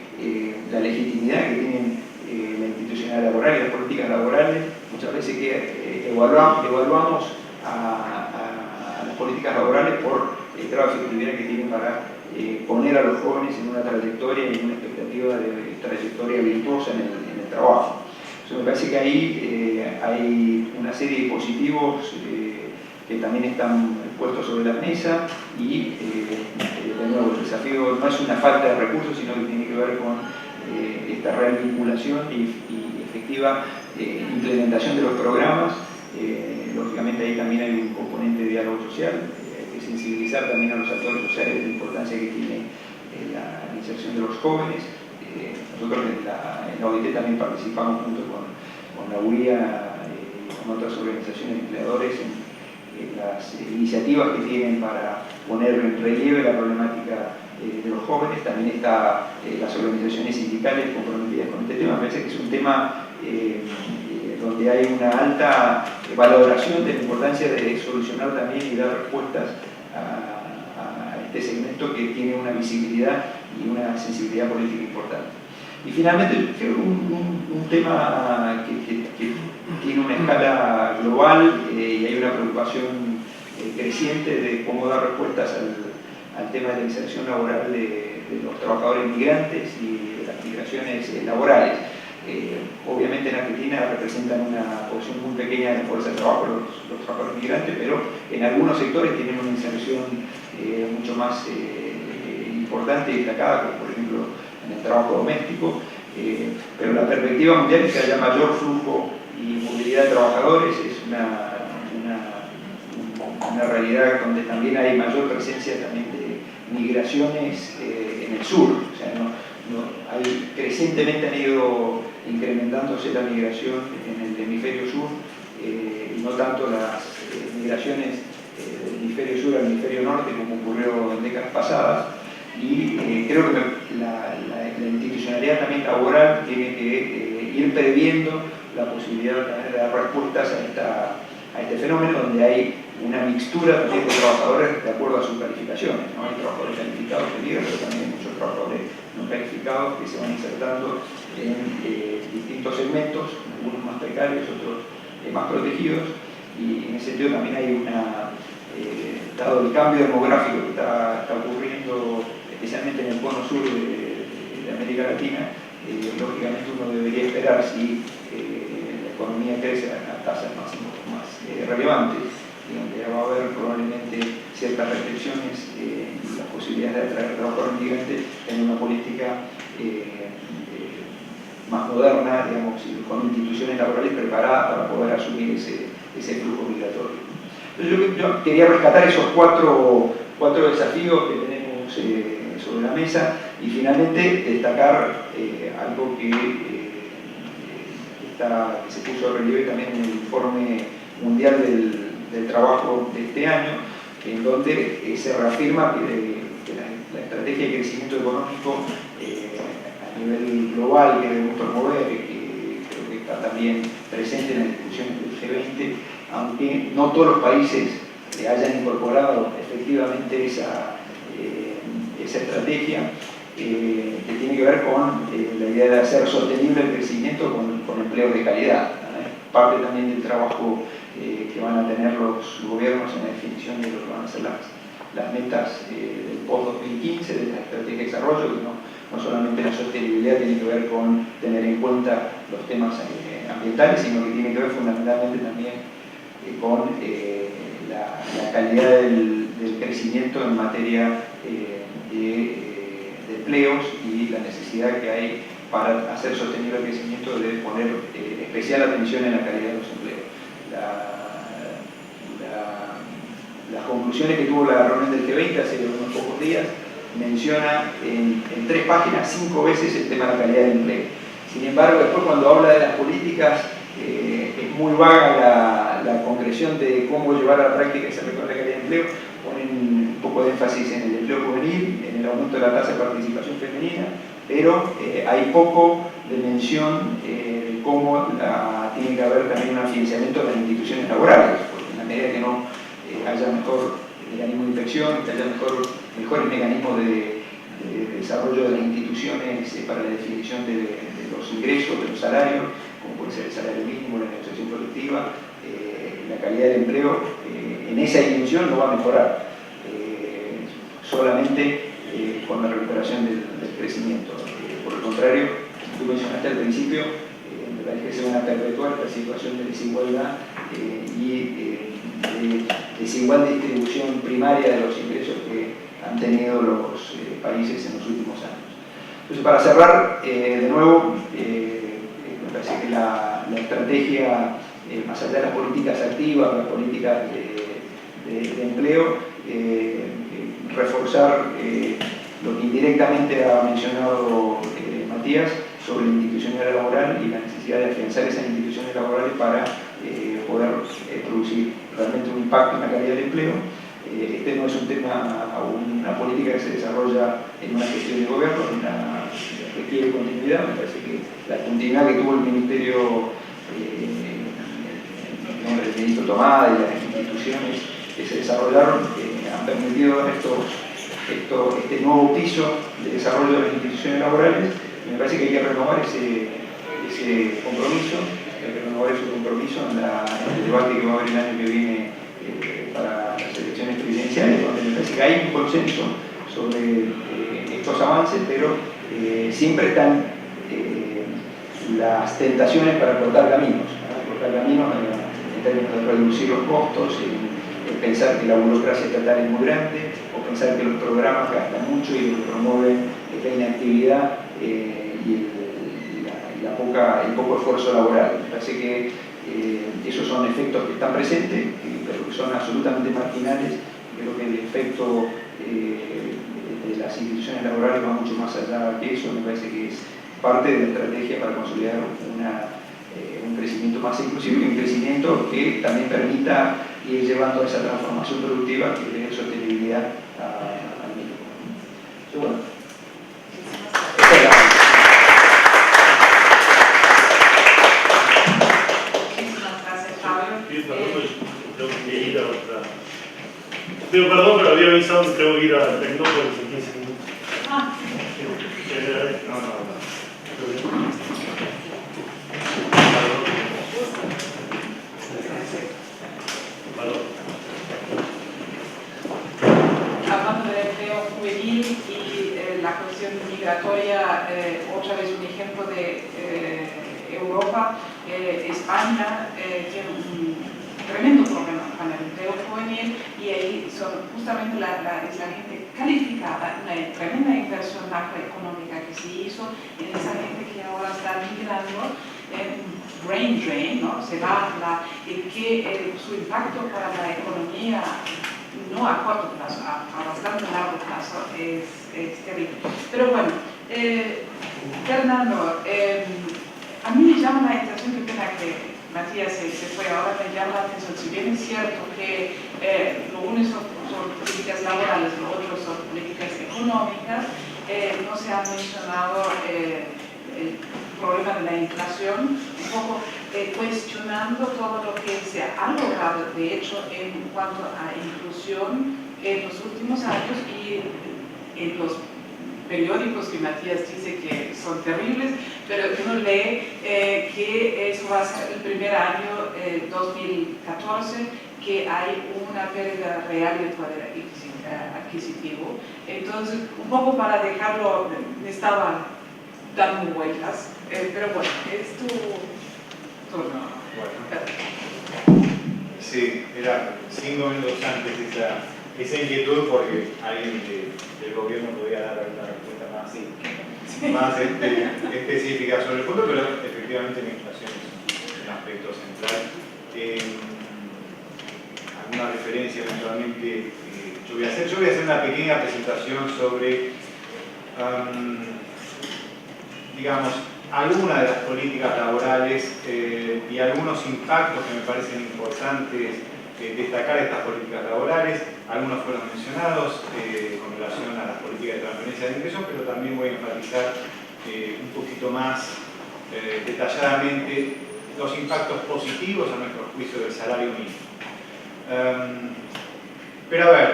D: la legitimidad que tienen la institucionalidad laboral y las políticas laborales, muchas veces que evaluamos a las políticas laborales por el trabajo de efectividad que tienen para poner a los jóvenes en una trayectoria y en una expectativa de trayectoria virtuosa en el trabajo. Entonces, me parece que ahí hay una serie de dispositivos que también están puestos sobre la mesa y, de nuevo, el desafío no es una falta de recursos, sino que tiene que ver con esta real vinculación y efectiva implementación de los programas. Lógicamente ahí también hay un componente de diálogo social, hay que sensibilizar también a los actores sociales de la importancia que tiene la inserción de los jóvenes. Nosotros en la OIT también participamos junto con la UIA y con otras organizaciones de empleadores en las iniciativas que tienen para poner en relieve la problemática de los jóvenes. También están las organizaciones sindicales comprometidas con este tema. Me parece que es un tema donde hay una alta valoración de la importancia de solucionar también y dar respuestas a este segmento que tiene una visibilidad y una sensibilidad política importante. Y finalmente, creo un tema que tiene una escala global y hay una preocupación creciente de cómo dar respuestas al tema de la inserción laboral de los trabajadores migrantes y de las migraciones laborales. Obviamente en Argentina representan una porción muy pequeña de la fuerza de trabajo los trabajadores migrantes, pero en algunos sectores tienen una inserción mucho más importante y destacada, como por ejemplo en el trabajo doméstico, pero la perspectiva mundial es que haya mayor flujo y movilidad de trabajadores. Es una realidad donde también hay mayor presencia también de migraciones en el sur. O sea, crecientemente han ido incrementándose la migración en el hemisferio sur y no tanto las migraciones del hemisferio sur al hemisferio norte como ocurrió en décadas pasadas. Y creo que la institucionalidad también laboral tiene que ir previendo la posibilidad de dar respuestas a este fenómeno, donde hay una mixtura también de trabajadores de acuerdo a sus calificaciones, ¿no? Hay trabajadores calificados que migran, pero también hay muchos trabajadores no calificados que se van insertando en distintos segmentos, algunos más precarios, otros más protegidos, y en ese sentido también hay dado el cambio demográfico que está ocurriendo, especialmente en el cono sur de América Latina, lógicamente uno debería esperar si la economía crece a tasas más relevantes, y donde va a haber probablemente ciertas restricciones y las posibilidades de atraer trabajadores migrantes en una política más moderna, digamos, con instituciones laborales preparadas para poder asumir ese flujo migratorio. Entonces yo quería rescatar esos cuatro desafíos que tenemos sobre la mesa y finalmente destacar algo que se puso de relieve también en el informe mundial del trabajo de este año, en donde se reafirma que la estrategia de crecimiento económico a nivel global que debemos promover, que creo que está también presente en las discusiones del G20, aunque no todos los países hayan incorporado efectivamente esa estrategia, que tiene que ver con la idea de hacer sostenible el crecimiento con empleos de calidad. Parte también del trabajo que van a tener los gobiernos en la definición de lo que van a ser las las metas del post-2015, de la estrategia de desarrollo, que no solamente la sostenibilidad tiene que ver con tener en cuenta los temas ambientales, sino que tiene que ver fundamentalmente también con la calidad del crecimiento en materia de empleos y la necesidad que hay para hacer sostenible el crecimiento de poner especial atención en la calidad de los empleos. Las conclusiones que tuvo la reunión del G20 hace unos pocos días menciona en 3 páginas 5 veces el tema de la calidad del empleo. Sin embargo, después cuando habla de las políticas es muy vaga la concreción de cómo llevar a la práctica esa mejora de la calidad del empleo. Ponen un poco de énfasis en el empleo juvenil, en el aumento de la tasa de participación femenina, pero hay poco de mención de cómo tiene que haber también un financiamiento de las instituciones laborales, porque en la medida que no haya mejor mecanismo de inspección, que haya mejores mecanismos de desarrollo de las instituciones para la definición de los ingresos, de los salarios, como puede ser el salario mínimo, la negociación colectiva, la calidad del empleo en esa dimensión no va a mejorar, solamente con la recuperación del crecimiento. Por el contrario, tú mencionaste al principio, me parece que se van a perpetuar esta situación de desigualdad y de desigual distribución primaria de los ingresos que han tenido los países en los últimos años. Entonces, para cerrar, de nuevo, me parece que la estrategia, más allá de las políticas activas, las políticas de empleo, reforzar lo que indirectamente ha mencionado Matías sobre la institucionalidad laboral y la necesidad de afianzar esas instituciones laborales para poder producir realmente un impacto en la calidad del empleo. Este no es un tema, una política que se desarrolla en una gestión de gobierno, requiere continuidad. Me parece que la continuidad que tuvo el Ministerio, el ministro Tomada y las instituciones que se desarrollaron han permitido dar este nuevo piso de desarrollo de las instituciones laborales. Y me parece que hay que renovar ese compromiso, en el debate que va a haber el año que viene para las elecciones presidenciales, donde me parece que hay un consenso sobre estos avances, pero siempre están las tentaciones para cortar caminos, en términos de reducir los costos, en pensar que la burocracia estatal es muy grande, o pensar que los programas gastan mucho y lo que promueven es la inactividad y el poco esfuerzo laboral. Me parece que esos son efectos que están presentes, pero que son absolutamente marginales. Creo que el efecto de las instituciones laborales va mucho más allá que eso. Me parece que es parte de la estrategia para consolidar un crecimiento más inclusivo y un crecimiento que también permita ir llevando a esa transformación productiva que le dé sostenibilidad al mismo. Entonces, bueno, esta es la...
C: Pido perdón, pero había avisado que tengo que ir a Tecnópolis en 15 minutos.
B: Hablando del empleo juvenil y la cuestión migratoria, otra vez un ejemplo de Europa, España tiene un tremendo problema con el empleo juvenil y ahí son justamente es la gente calificada, una tremenda inversión macroeconómica que se hizo en esa gente que ahora está migrando, brain drain, ¿no? Se va que su impacto para la economía no a corto plazo, a bastante largo plazo es terrible. Pero bueno, Fernando, a mí me llama la atención, qué pena que Matías se fue, ahora me llama la atención, si bien es cierto que lo uno son políticas laborales, lo otro son políticas económicas, no se ha mencionado el problema de la inflación, un poco cuestionando todo lo que se ha logrado, de hecho, en cuanto a inclusión en los últimos años y en los periódicos que Matías dice que son terribles, pero uno lee que eso va a ser el primer año, 2014, que hay una pérdida real de poder adquisitivo. Entonces, un poco para dejarlo, estaban dando vueltas, pero bueno, es tu turno.
A: Bueno. Sí, era 5 minutos antes esa inquietud porque alguien del gobierno podía dar alguna respuesta más específica sobre el punto, pero efectivamente la inflación es un aspecto central. Alguna referencia eventualmente yo voy a hacer una pequeña presentación sobre digamos, algunas de las políticas laborales y algunos impactos que me parecen importantes destacar de estas políticas laborales. Algunos fueron mencionados con relación a las políticas de transferencia de ingresos, pero también voy a enfatizar un poquito más detalladamente los impactos positivos a nuestro juicio del salario mínimo. Pero a ver,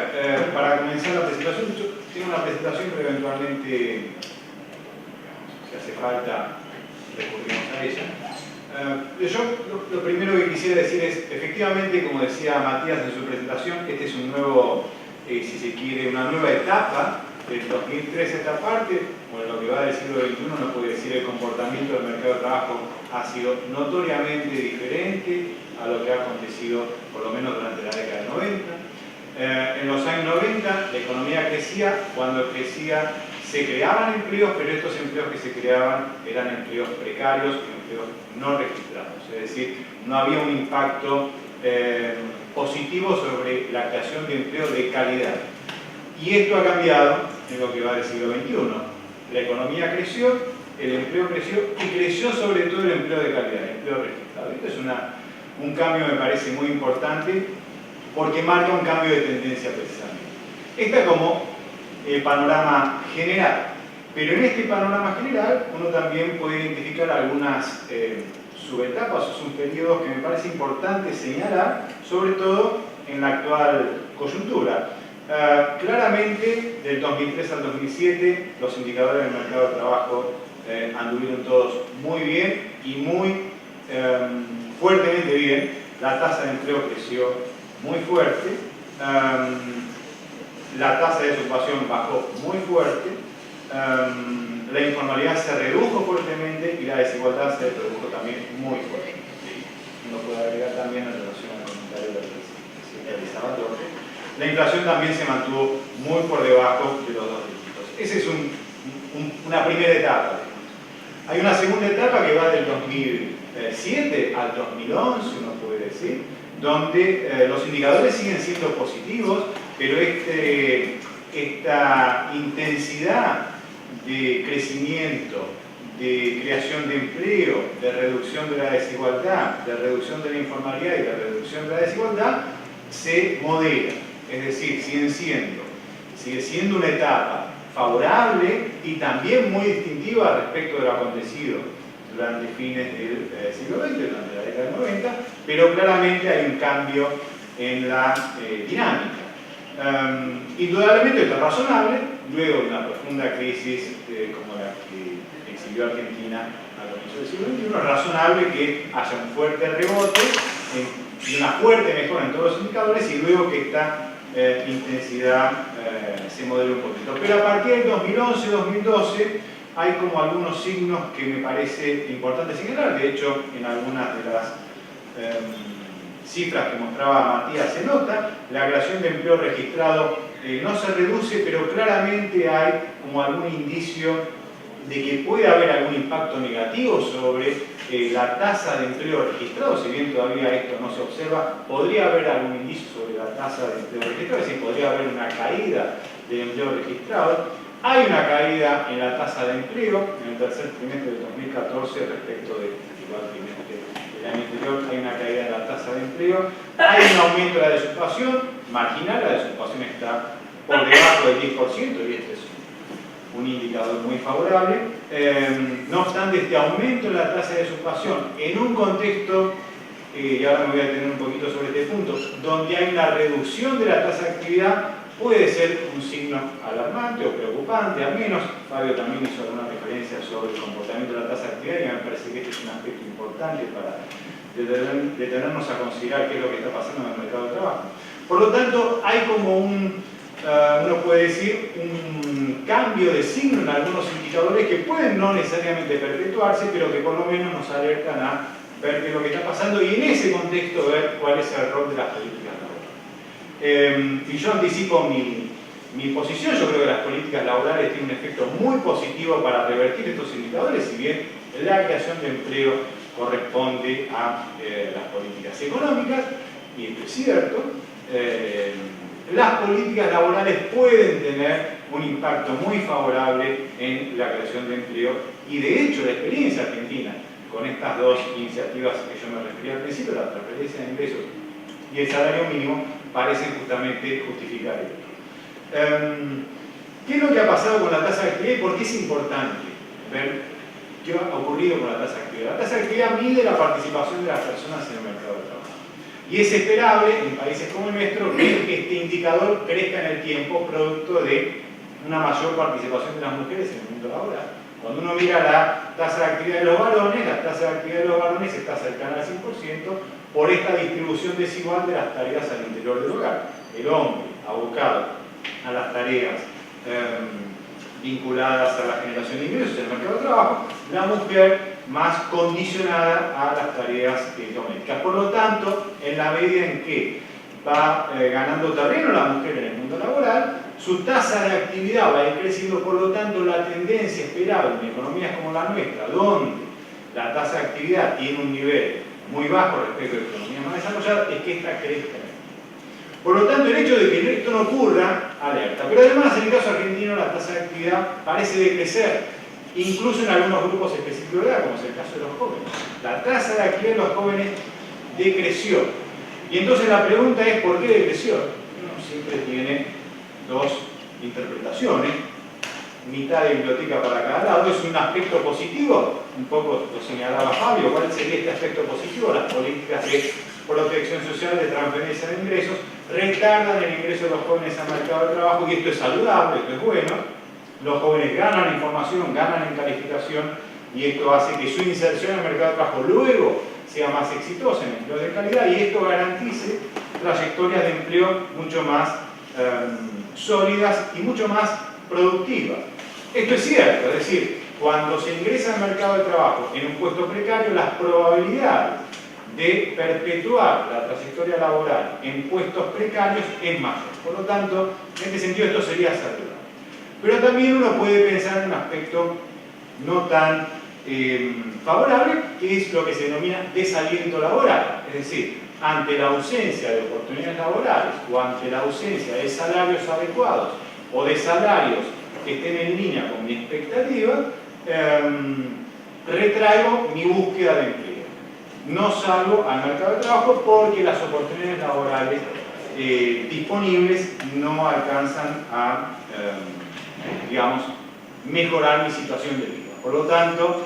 A: para comenzar la presentación, yo tengo una presentación, pero eventualmente, si hace falta, recurrimos a ella. Yo lo primero que quisiera decir es, efectivamente, como decía Matías en su presentación, este es un nuevo, si se quiere, una nueva etapa. Del 2003 esta parte, bueno, lo que va del siglo XXI nos puede decir el comportamiento del mercado de trabajo ha sido notoriamente diferente a lo que ha acontecido, por lo menos durante la década del 90. En los años 90 la economía crecía, cuando crecía se creaban empleos, pero estos empleos que se creaban eran empleos precarios, empleos no registrados, es decir, no había un impacto positivo sobre la creación de empleo de calidad. Y esto ha cambiado en lo que va del siglo XXI. La economía creció, el empleo creció y creció sobre todo el empleo de calidad, el empleo registrado. Esto es un cambio, me parece, muy importante porque marca un cambio de tendencia precisamente. Este es como el panorama general, pero en este panorama general uno también puede identificar algunas subetapas o subperiodos que me parece importante señalar, sobre todo en la actual coyuntura. Claramente, del 2003 al 2007, los indicadores del mercado de trabajo anduvieron todos muy bien y muy fuertemente bien. La tasa de empleo creció muy fuerte, la tasa de desocupación bajó muy fuerte, la informalidad se redujo fuertemente y la desigualdad se redujo también muy fuerte. Uno puede agregar también en relación al comentario del presidente Elizabeth. La inflación también se mantuvo muy por debajo de los 2 dígitos. Esa es una primera etapa. Hay una segunda etapa que va del 2007 al 2011, uno puede decir, donde los indicadores siguen siendo positivos, pero esta intensidad de crecimiento, de creación de empleo, de reducción de la desigualdad, de reducción de la informalidad y de reducción de la desigualdad, se modera. Es decir, sigue siendo una etapa favorable y también muy distintiva respecto de lo acontecido durante fines del siglo XX, durante la década del 90, pero claramente hay un cambio en la dinámica. Indudablemente esto es razonable, luego de una profunda crisis como la que exhibió Argentina a comienzos del siglo XXI, es razonable que haya un fuerte rebote y una fuerte mejora en todos los indicadores y luego que esta intensidad se modele un poquito. Pero a partir del 2011-2012 hay como algunos signos que me parece importante señalar. De hecho, en algunas de las cifras que mostraba Matías se nota, la creación de empleo registrado no se reduce, pero claramente hay como algún indicio de que puede haber algún impacto negativo sobre la tasa de empleo registrado. Si bien todavía esto no se observa, podría haber algún indicio sobre la tasa de empleo registrado, es decir, podría haber una caída del empleo registrado. Hay una caída en la tasa de empleo en el tercer trimestre del 2014 respecto del igual trimestre del año anterior. Hay una caída en la tasa de empleo, hay un aumento de la desocupación marginal, la desocupación está por debajo del 10% y este es un indicador muy favorable. No obstante, este aumento en la tasa de desocupación en un contexto, y ahora me voy a detener un poquito sobre este punto, donde hay una reducción de la tasa de actividad, puede ser un signo alarmante o preocupante. Al menos Fabio también hizo alguna referencia sobre el comportamiento de la tasa de actividad y me parece que este es un aspecto importante para detenernos a considerar qué es lo que está pasando en el mercado de trabajo. Por lo tanto, hay como uno puede decir, un cambio de signo en algunos indicadores que pueden no necesariamente perpetuarse, pero que por lo menos nos alertan a ver qué es lo que está pasando y en ese contexto ver cuál es el rol de las políticas laborales. Y yo anticipo mi posición. Yo creo que las políticas laborales tienen un efecto muy positivo para revertir estos indicadores, si bien la creación de empleo corresponde a las políticas económicas, y esto es cierto. Las políticas laborales pueden tener un impacto muy favorable en la creación de empleo y de hecho la experiencia argentina con estas dos iniciativas que yo me refería al principio, la transferencia de ingresos y el salario mínimo, parecen justamente justificar esto. ¿Qué es lo que ha pasado con la tasa de actividad y por qué es importante ver qué ha ocurrido con la tasa de actividad? La tasa de actividad mide la participación de las personas en el mercado de trabajo. Y es esperable, en países como el nuestro, que este indicador crezca en el tiempo producto de una mayor participación de las mujeres en el mundo laboral. Cuando uno mira la tasa de actividad de los varones, la tasa de actividad de los varones está cercana al 100% por esta distribución desigual de las tareas al interior del hogar. El hombre abocado a las tareas vinculadas a la generación de ingresos en el mercado de trabajo, la mujer más condicionada a las tareas domésticas. Por lo tanto, en la medida en que va ganando terreno la mujer en el mundo laboral, su tasa de actividad va a ir creciendo. Por lo tanto, la tendencia esperable en economías como la nuestra, donde la tasa de actividad tiene un nivel muy bajo respecto a economías más desarrolladas, es que esta crezca. Por lo tanto, el hecho de que esto no ocurra alerta. Pero además, en el caso argentino, la tasa de actividad parece decrecer, incluso en algunos grupos específicos de edad, como es el caso de los jóvenes. La tasa de actividad de los jóvenes decreció. Y entonces la pregunta es, ¿por qué decreció? Uno siempre tiene dos interpretaciones, mitad de biblioteca para cada lado. Es un aspecto positivo, un poco lo señalaba Fabio. ¿Cuál sería este aspecto positivo? Las políticas de protección social, de transferencia de ingresos, retardan el ingreso de los jóvenes al mercado de trabajo, y esto es saludable, esto es bueno. Los jóvenes ganan información, ganan en calificación, y esto hace que su inserción en el mercado de trabajo luego sea más exitosa en empleos de calidad, y esto garantice trayectorias de empleo mucho más sólidas y mucho más productivas. Esto es cierto, es decir, cuando se ingresa al mercado de trabajo en un puesto precario, las probabilidades de perpetuar la trayectoria laboral en puestos precarios es mayor. Por lo tanto, en este sentido esto sería saludable. Pero también uno puede pensar en un aspecto no tan favorable, que es lo que se denomina desaliento laboral. Es decir, ante la ausencia de oportunidades laborales o ante la ausencia de salarios adecuados o de salarios que estén en línea con mi expectativa, retraigo mi búsqueda de empleo. No salgo al mercado de trabajo porque las oportunidades laborales disponibles no alcanzan a, digamos, mejorar mi situación de vida. Por lo tanto,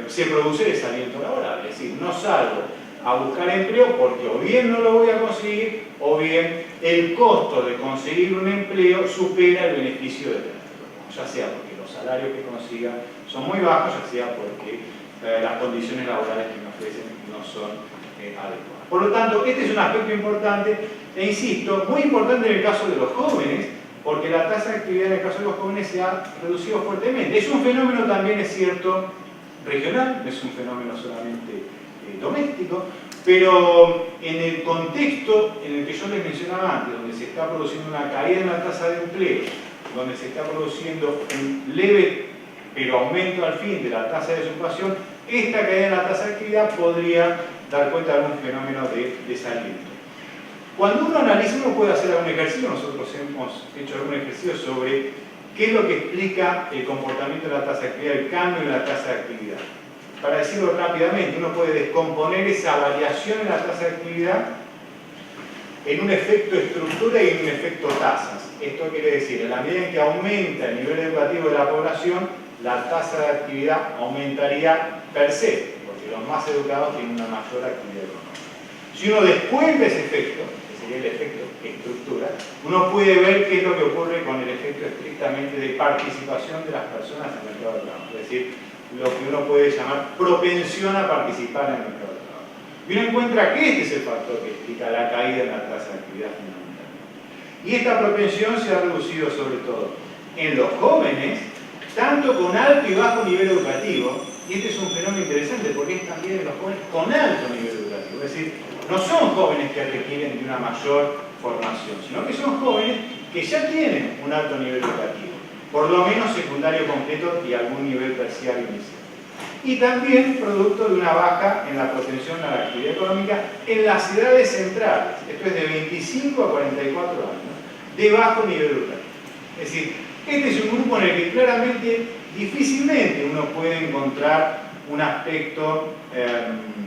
A: se produce desaliento laboral. Es decir, no salgo a buscar empleo porque o bien no lo voy a conseguir, o bien el costo de conseguir un empleo supera el beneficio de tenerlo. Ya sea porque los salarios que consiga son muy bajos, ya sea porque las condiciones laborales que me ofrecen no son adecuadas. Por lo tanto, este es un aspecto importante, e insisto, muy importante en el caso de los jóvenes, porque la tasa de actividad en el caso de los jóvenes se ha reducido fuertemente. Es un fenómeno también, es cierto, regional, no es un fenómeno solamente doméstico, pero en el contexto en el que yo les mencionaba antes, donde se está produciendo una caída en la tasa de empleo, donde se está produciendo un leve pero aumento al fin de la tasa de desocupación, esta caída en la tasa de actividad podría dar cuenta de algún fenómeno de desaliento. Cuando uno analiza, uno puede hacer algún ejercicio. Nosotros hemos hecho algún ejercicio sobre qué es lo que explica el comportamiento de la tasa de actividad, el cambio en la tasa de actividad. Para decirlo rápidamente, uno puede descomponer esa variación en la tasa de actividad en un efecto estructura y en un efecto tasas. Esto quiere decir, en la medida en que aumenta el nivel educativo de la población, la tasa de actividad aumentaría per se, porque los más educados tienen una mayor actividad económica. Si uno descuenta ese efecto, que sería el efecto estructura, uno puede ver qué es lo que ocurre con el efecto estrictamente de participación de las personas en el mercado de trabajo, es decir, lo que uno puede llamar propensión a participar en el mercado de trabajo. Y uno encuentra que este es el factor que explica la caída en la tasa de actividad fundamental. Y esta propensión se ha reducido sobre todo en los jóvenes, tanto con alto y bajo nivel educativo, y este es un fenómeno interesante porque es también en los jóvenes con alto nivel educativo, es decir, no son jóvenes que requieren de una mayor formación, sino que son jóvenes que ya tienen un alto nivel educativo, por lo menos secundario completo y algún nivel terciario inicial. Y también producto de una baja en la propensión a la actividad económica en las edades centrales, esto es de 25 a 44 años, de bajo nivel educativo. Es decir, este es un grupo en el que claramente, difícilmente uno puede encontrar un aspecto,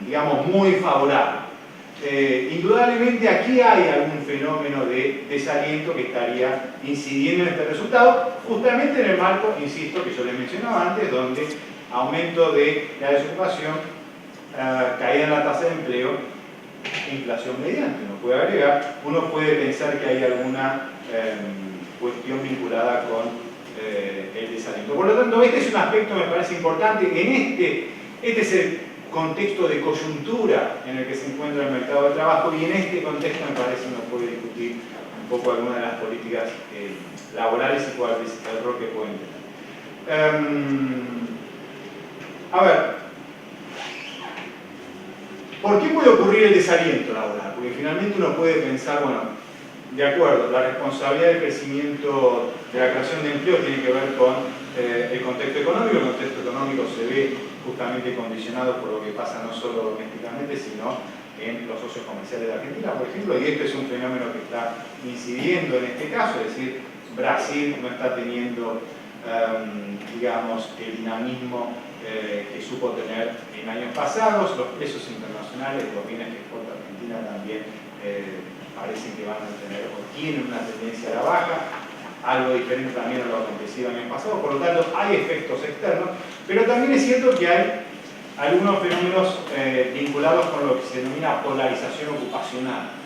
A: digamos, muy favorable. Indudablemente aquí hay algún fenómeno de desaliento que estaría incidiendo en este resultado, justamente en el marco, insisto, que yo les mencionaba antes, donde aumento de la desocupación, caída en la tasa de empleo, inflación mediante. Uno puede pensar que hay alguna cuestión vinculada con el desaliento. Por lo tanto, este es un aspecto que me parece importante. Este es el contexto de coyuntura en el que se encuentra el mercado de trabajo, y en este contexto me parece uno puede discutir un poco algunas de las políticas laborales y cuál es el rol que pueden tener. A ver, ¿por qué puede ocurrir el desaliento laboral? Porque finalmente uno puede pensar, bueno, de acuerdo, la responsabilidad del crecimiento de la creación de empleo tiene que ver con el contexto económico. El contexto económico se ve justamente condicionado por lo que pasa no solo domésticamente, sino en los socios comerciales de Argentina, por ejemplo, y esto es un fenómeno que está incidiendo en este caso, es decir, Brasil no está teniendo, digamos, el dinamismo que supo tener en años pasados. Los precios internacionales, los bienes que exporta Argentina también parecen que van a tener o tienen una tendencia a la baja, algo diferente también a lo acontecido en años pasados. Por lo tanto, hay efectos externos, pero también es cierto que hay algunos fenómenos vinculados con lo que se denomina polarización ocupacional.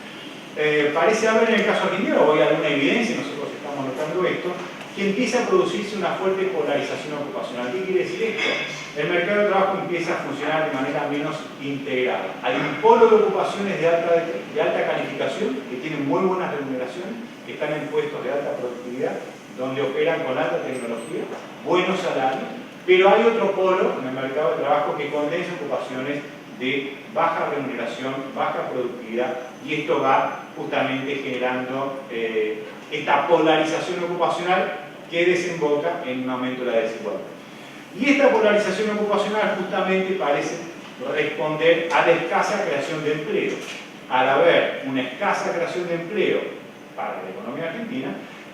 A: Parece haber en el caso argentino, o hay alguna evidencia, nosotros estamos notando esto, que empieza a producirse una fuerte polarización ocupacional. ¿Qué quiere decir esto? El mercado de trabajo empieza a funcionar de manera menos integrada. Hay un polo de ocupaciones de alta calificación que tienen muy buenas remuneraciones, que están en puestos de alta productividad, donde operan con alta tecnología, buenos salarios, pero hay otro polo en el mercado de trabajo que condensa ocupaciones de baja remuneración, baja productividad, y esto va justamente generando esta polarización ocupacional que desemboca en un aumento de la desigualdad. Y esta polarización ocupacional justamente parece responder a la escasa creación de empleo. Al haber una escasa creación de empleo para la economía argentina,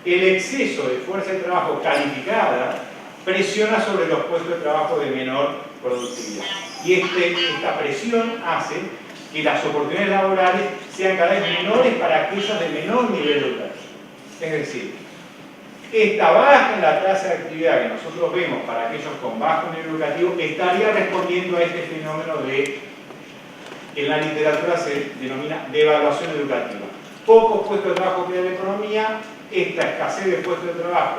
A: el exceso de fuerza de trabajo calificada presiona sobre los puestos de trabajo de menor productividad. Y esta presión hace que las oportunidades laborales sean cada vez menores para aquellos de menor nivel educativo. Es decir, esta baja en la tasa de actividad que nosotros vemos para aquellos con bajo nivel educativo estaría respondiendo a este fenómeno que en la literatura se denomina devaluación educativa. Pocos puestos de trabajo que hay en la economía, esta escasez de puestos de trabajo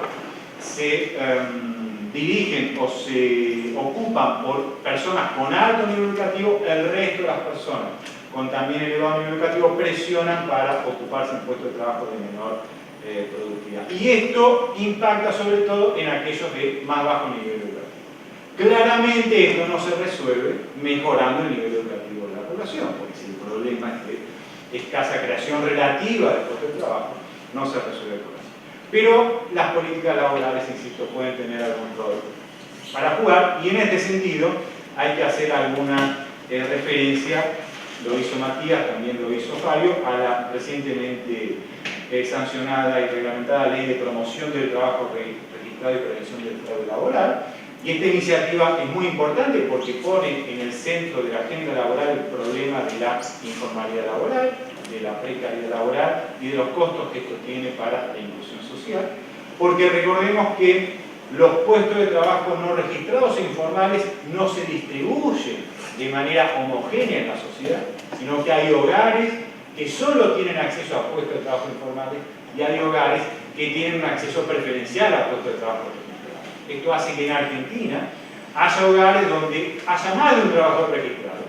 A: se dirigen o se ocupan por personas con alto nivel educativo, el resto de las personas con también elevado nivel educativo presionan para ocuparse en puestos de trabajo de menor productividad. Y esto impacta sobre todo en aquellos de más bajo nivel educativo. Claramente esto no se resuelve mejorando el nivel educativo de la población, porque si el problema es de escasa creación relativa de puestos de trabajo, no se resuelve por eso. Pero las políticas laborales, insisto, pueden tener algún rol para jugar, y en este sentido hay que hacer alguna referencia, lo hizo Matías, también lo hizo Fabio, a la recientemente sancionada y reglamentada Ley de Promoción del Trabajo Registrado y Prevención del Fraude Laboral. Y esta iniciativa es muy importante porque pone en el centro de la agenda laboral el problema de la informalidad laboral, de la precariedad laboral y de los costos que esto tiene para la inclusión social. Porque recordemos que los puestos de trabajo no registrados e informales no se distribuyen de manera homogénea en la sociedad, sino que hay hogares que solo tienen acceso a puestos de trabajo informales y hay hogares que tienen un acceso preferencial a puestos de trabajo registrados. Esto hace que en Argentina haya hogares donde haya más de un trabajador registrado,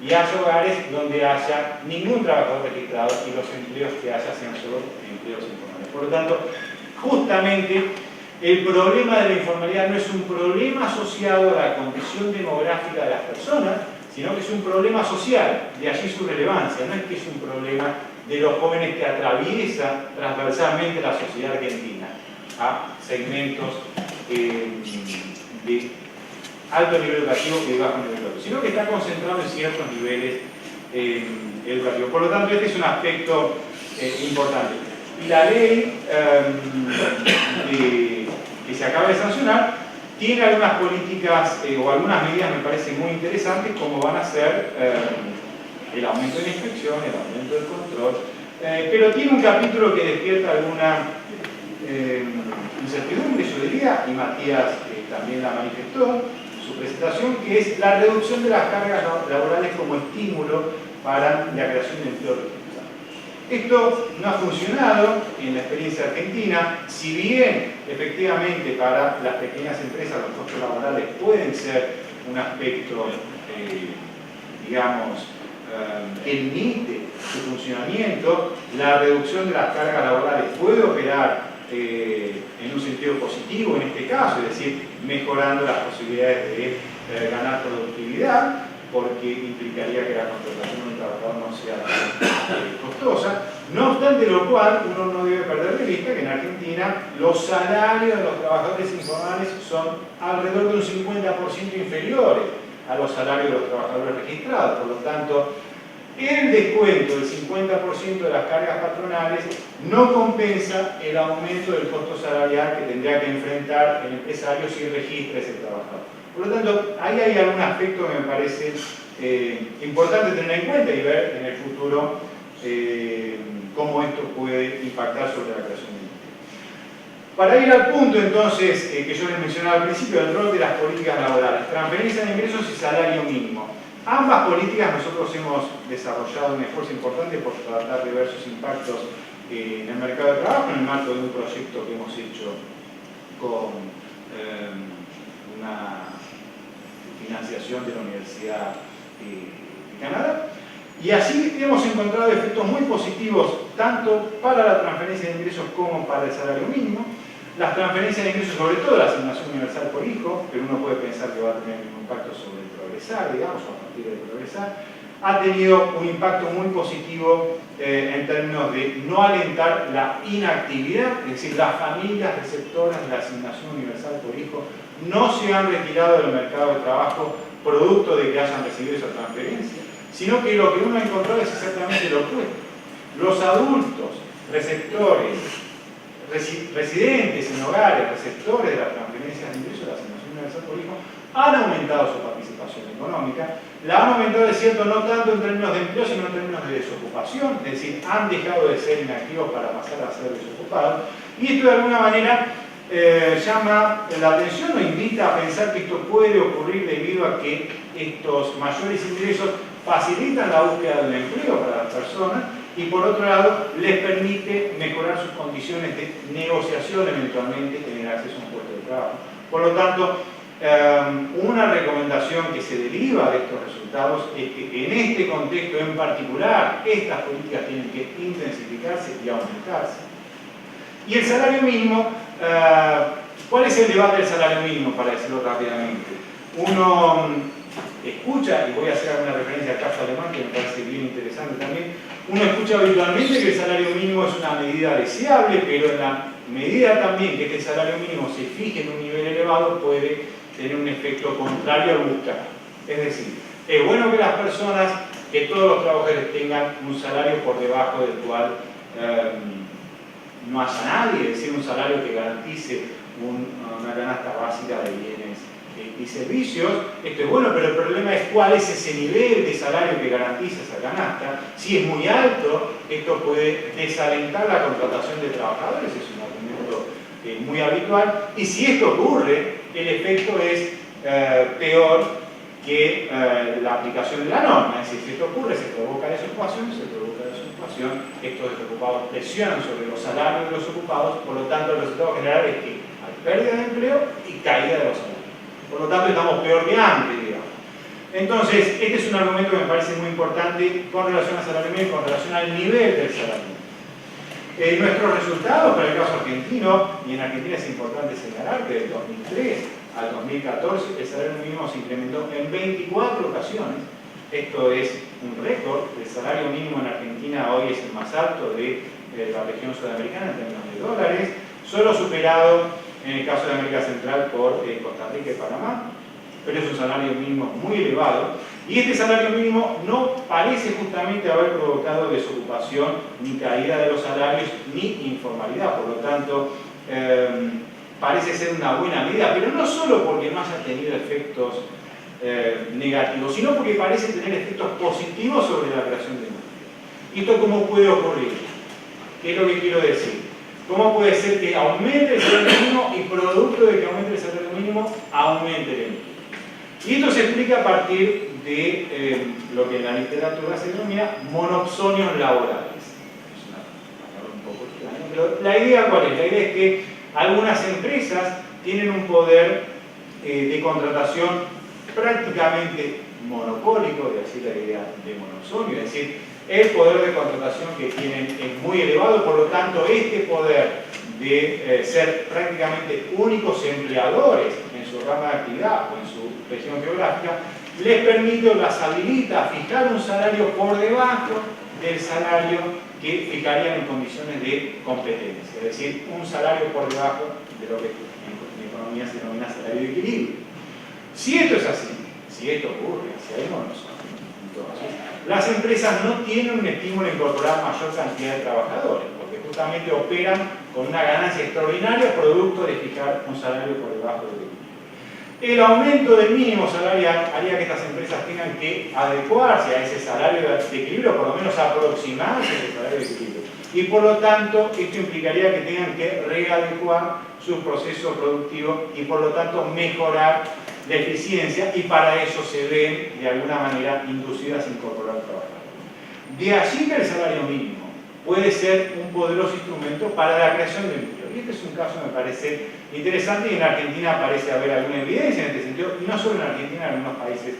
A: y haya hogares donde haya ningún trabajador registrado y los empleos que haya sean solo empleos informales. Por lo tanto, justamente el problema de la informalidad no es un problema asociado a la condición demográfica de las personas, sino que es un problema social, de allí su relevancia. No es que es un problema de los jóvenes que atraviesa transversalmente la sociedad argentina a segmentos de alto nivel educativo y de bajo nivel educativo, sino que está concentrado en ciertos niveles educativos. Por lo tanto, este es un aspecto importante. Y la ley que se acaba de sancionar tiene algunas políticas o algunas medidas, me parecen muy interesantes, como van a ser el aumento de la inspección, el aumento del control, pero tiene un capítulo que despierta alguna incertidumbre, yo diría, y Matías también la manifestó en su presentación, que es la reducción de las cargas laborales como estímulo para la creación de empleo registrado. Esto no ha funcionado en la experiencia argentina, si bien efectivamente para las pequeñas empresas los costos laborales pueden ser un aspecto, digamos, que limite su funcionamiento, la reducción de las cargas laborales puede operar en un sentido positivo en este caso, es decir, mejorando las posibilidades de ganar productividad, porque implicaría que la contratación de un trabajador no sea costosa. No obstante lo cual, uno no debe perder de vista que en Argentina los salarios de los trabajadores informales son alrededor de un 50% inferiores a los salarios de los trabajadores registrados. Por lo tanto, el descuento del 50% de las cargas patronales no compensa el aumento del costo salarial que tendría que enfrentar el empresario si registra ese trabajador. Por lo tanto, ahí hay algún aspecto que me parece importante tener en cuenta y ver en el futuro cómo esto puede impactar sobre la creación de empleo. Para ir al punto, entonces, que yo les mencionaba al principio, el rol de las políticas laborales, transferencia de ingresos y salario mínimo. Ambas políticas nosotros hemos desarrollado un esfuerzo importante por tratar de ver sus impactos en el mercado de trabajo en el marco de un proyecto que hemos hecho con una financiación de la Universidad de Canadá. Y así hemos encontrado efectos muy positivos tanto para la transferencia de ingresos como para el salario mínimo. Las transferencias de ingresos, sobre todo la asignación universal por hijo, pero uno puede pensar que va a tener un impacto sobre el progresar, digamos, a partir del progresar, ha tenido un impacto muy positivo en términos de no alentar la inactividad, es decir, las familias receptoras de la asignación universal por hijo no se han retirado del mercado de trabajo producto de que hayan recibido esa transferencia, sino que lo que uno ha encontrado es exactamente lo opuesto. Los adultos receptores, residentes en hogares, receptores de las transferencias de ingresos de la asignación universal por hijo, han aumentado su participación económica, la han aumentado, es cierto, no tanto en términos de empleo, sino en términos de desocupación, es decir, han dejado de ser inactivos para pasar a ser desocupados, y esto de alguna manera llama la atención o invita a pensar que esto puede ocurrir debido a que estos mayores ingresos facilitan la búsqueda de un empleo para las personas y por otro lado les permite mejorar sus condiciones de negociación eventualmente en el acceso a un puesto de trabajo. Por lo tanto, una recomendación que se deriva de estos resultados es que en este contexto en particular estas políticas tienen que intensificarse y aumentarse. Y el salario mínimo, ¿cuál es el debate del salario mínimo? Para decirlo rápidamente. Uno escucha, y voy a hacer alguna referencia al caso alemán que me parece bien interesante también, uno escucha habitualmente que el salario mínimo es una medida deseable, pero en la medida también que este salario mínimo se fije en un nivel elevado puede tener un efecto contrario al buscado. Es decir, es bueno que las personas, que todos los trabajadores tengan un salario por debajo del cual no haya nadie, es decir, un salario que garantice una canasta básica de bienes y servicios. Esto es bueno, pero el problema es cuál es ese nivel de salario que garantiza esa canasta. Si es muy alto, esto puede desalentar la contratación de trabajadores, es un argumento muy habitual, y si esto ocurre, el efecto es peor que la aplicación de la norma. Es decir, si esto ocurre, se provoca desocupación, estos desocupados presionan sobre los salarios de los ocupados, por lo tanto el resultado general es que hay pérdida de empleo y caída de los salarios. Por lo tanto estamos peor que antes, digamos. Entonces, este es un argumento que me parece muy importante con relación al salario mínimo y con relación al nivel del salario mínimo. Nuestros resultados para el caso argentino, y en Argentina es importante señalar que del 2003 al 2014 el salario mínimo se incrementó en 24 ocasiones. Esto es un récord. El salario mínimo en Argentina hoy es el más alto de la región sudamericana en términos de dólares, solo superado en el caso de América Central por Costa Rica y Panamá, pero es un salario mínimo muy elevado. Y este salario mínimo no parece justamente haber provocado desocupación, ni caída de los salarios, ni informalidad. Por lo tanto, parece ser una buena medida, pero no solo porque no haya tenido efectos negativos, sino porque parece tener efectos positivos sobre la creación de empleo. ¿Y esto cómo puede ocurrir? ¿Qué es lo que quiero decir? ¿Cómo puede ser que aumente el salario mínimo y producto de que aumente el salario mínimo, aumente el empleo? Y esto se explica a partir de lo que en la literatura se denomina monopsonios laborales. Es una palabra un poco extraña, pero la idea ¿cuál es? La idea es que algunas empresas tienen un poder de contratación prácticamente monopólico, de decir la idea de monopsonio, es decir, el poder de contratación que tienen es muy elevado, por lo tanto este poder de ser prácticamente únicos empleadores en su rama de actividad o en su región geográfica, les permite o las habilita a fijar un salario por debajo del salario que fijarían en condiciones de competencia, es decir, un salario por debajo de lo que en economía se denomina salario de equilibrio. Si esto es así, si esto ocurre, si hay monopsonio, entonces las empresas no tienen un estímulo a incorporar mayor cantidad de trabajadores, porque justamente operan con una ganancia extraordinaria producto de fijar un salario por debajo del equilibrio. El aumento del mínimo salarial haría que estas empresas tengan que adecuarse a ese salario de equilibrio, por lo menos aproximarse a ese salario de equilibrio. Y por lo tanto, esto implicaría que tengan que readecuar su proceso productivo y por lo tanto mejorar la eficiencia, y para eso se ven de alguna manera inducidas a incorporar trabajadores. De allí que el salario mínimo puede ser un poderoso instrumento para la creación de empleo. Y este es un caso, me parece interesante, y en Argentina parece haber alguna evidencia en este sentido, y no solo en Argentina, en algunos países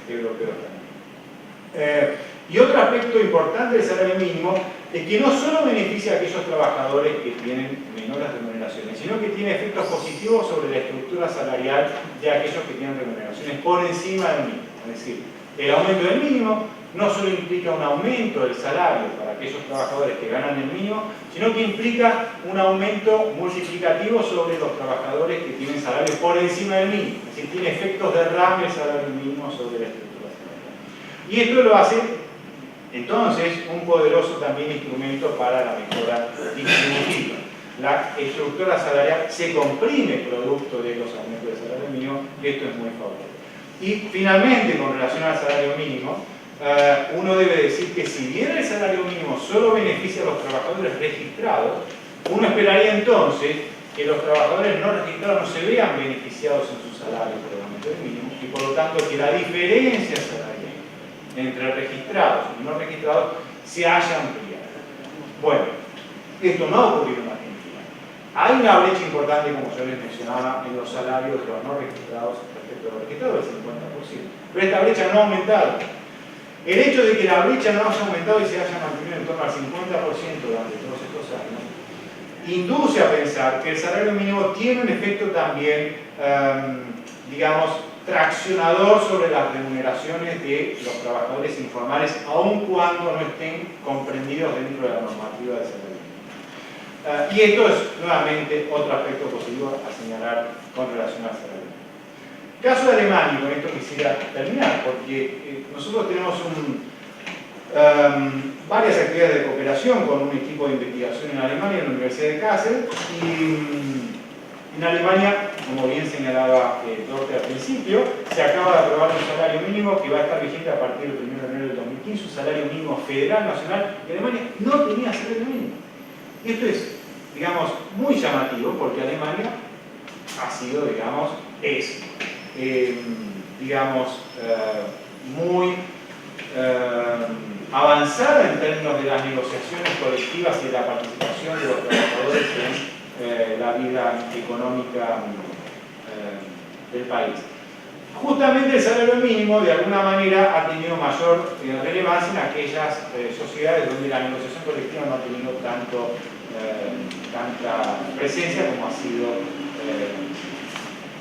A: europeos también. Y otro aspecto importante del salario mínimo es que no solo beneficia a aquellos trabajadores que tienen menores remuneraciones, sino que tiene efectos positivos sobre la estructura salarial de aquellos que tienen remuneraciones por encima del mínimo. Es decir, el aumento del mínimo no solo implica un aumento del salario para aquellos trabajadores que ganan el mínimo, sino que implica un aumento multiplicativo sobre los trabajadores que tienen salarios por encima del mínimo. Es decir, tiene efectos de derrame el salario mínimo sobre la estructura salarial. Y esto lo hace entonces un poderoso también instrumento para la mejora distributiva. La estructura salarial se comprime producto de los aumentos del salario mínimo, y esto es muy favorable. Y finalmente, con relación al salario mínimo, uno debe decir que si bien el salario mínimo solo beneficia a los trabajadores registrados, uno esperaría entonces que los trabajadores no registrados no se vean beneficiados en su salario por el aumento del mínimo, y por lo tanto que la diferencia salarial entre registrados y no registrados se haya ampliado. Bueno, esto no ha ocurrido en Argentina. Hay una brecha importante, como yo les mencionaba, en los salarios de los no registrados respecto a los registrados del 50%. Pero esta brecha no ha aumentado. El hecho de que la brecha no haya aumentado y se haya mantenido en torno al 50% durante todos estos años, induce a pensar que el salario mínimo tiene un efecto también, digamos, traccionador sobre las remuneraciones de los trabajadores informales, aun cuando no estén comprendidos dentro de la normativa de salario mínimo. Y esto es nuevamente otro aspecto positivo a señalar con relación al salario mínimo. Caso de Alemania, y con esto quisiera terminar, porque nosotros tenemos varias actividades de cooperación con un equipo de investigación en Alemania, en la Universidad de Kassel, y en Alemania, como bien señalaba Dorte al principio, se acaba de aprobar un salario mínimo que va a estar vigente a partir del 1 de enero del 2015, un salario mínimo federal, nacional, y Alemania no tenía salario mínimo. Y esto es, digamos, muy llamativo, porque Alemania ha sido, digamos, muy avanzada en términos de las negociaciones colectivas y de la participación de los trabajadores en la vida económica del país. justamente el salario mínimo de alguna manera ha tenido mayor relevancia en aquellas sociedades donde la negociación colectiva no ha tenido tanta presencia como ha sido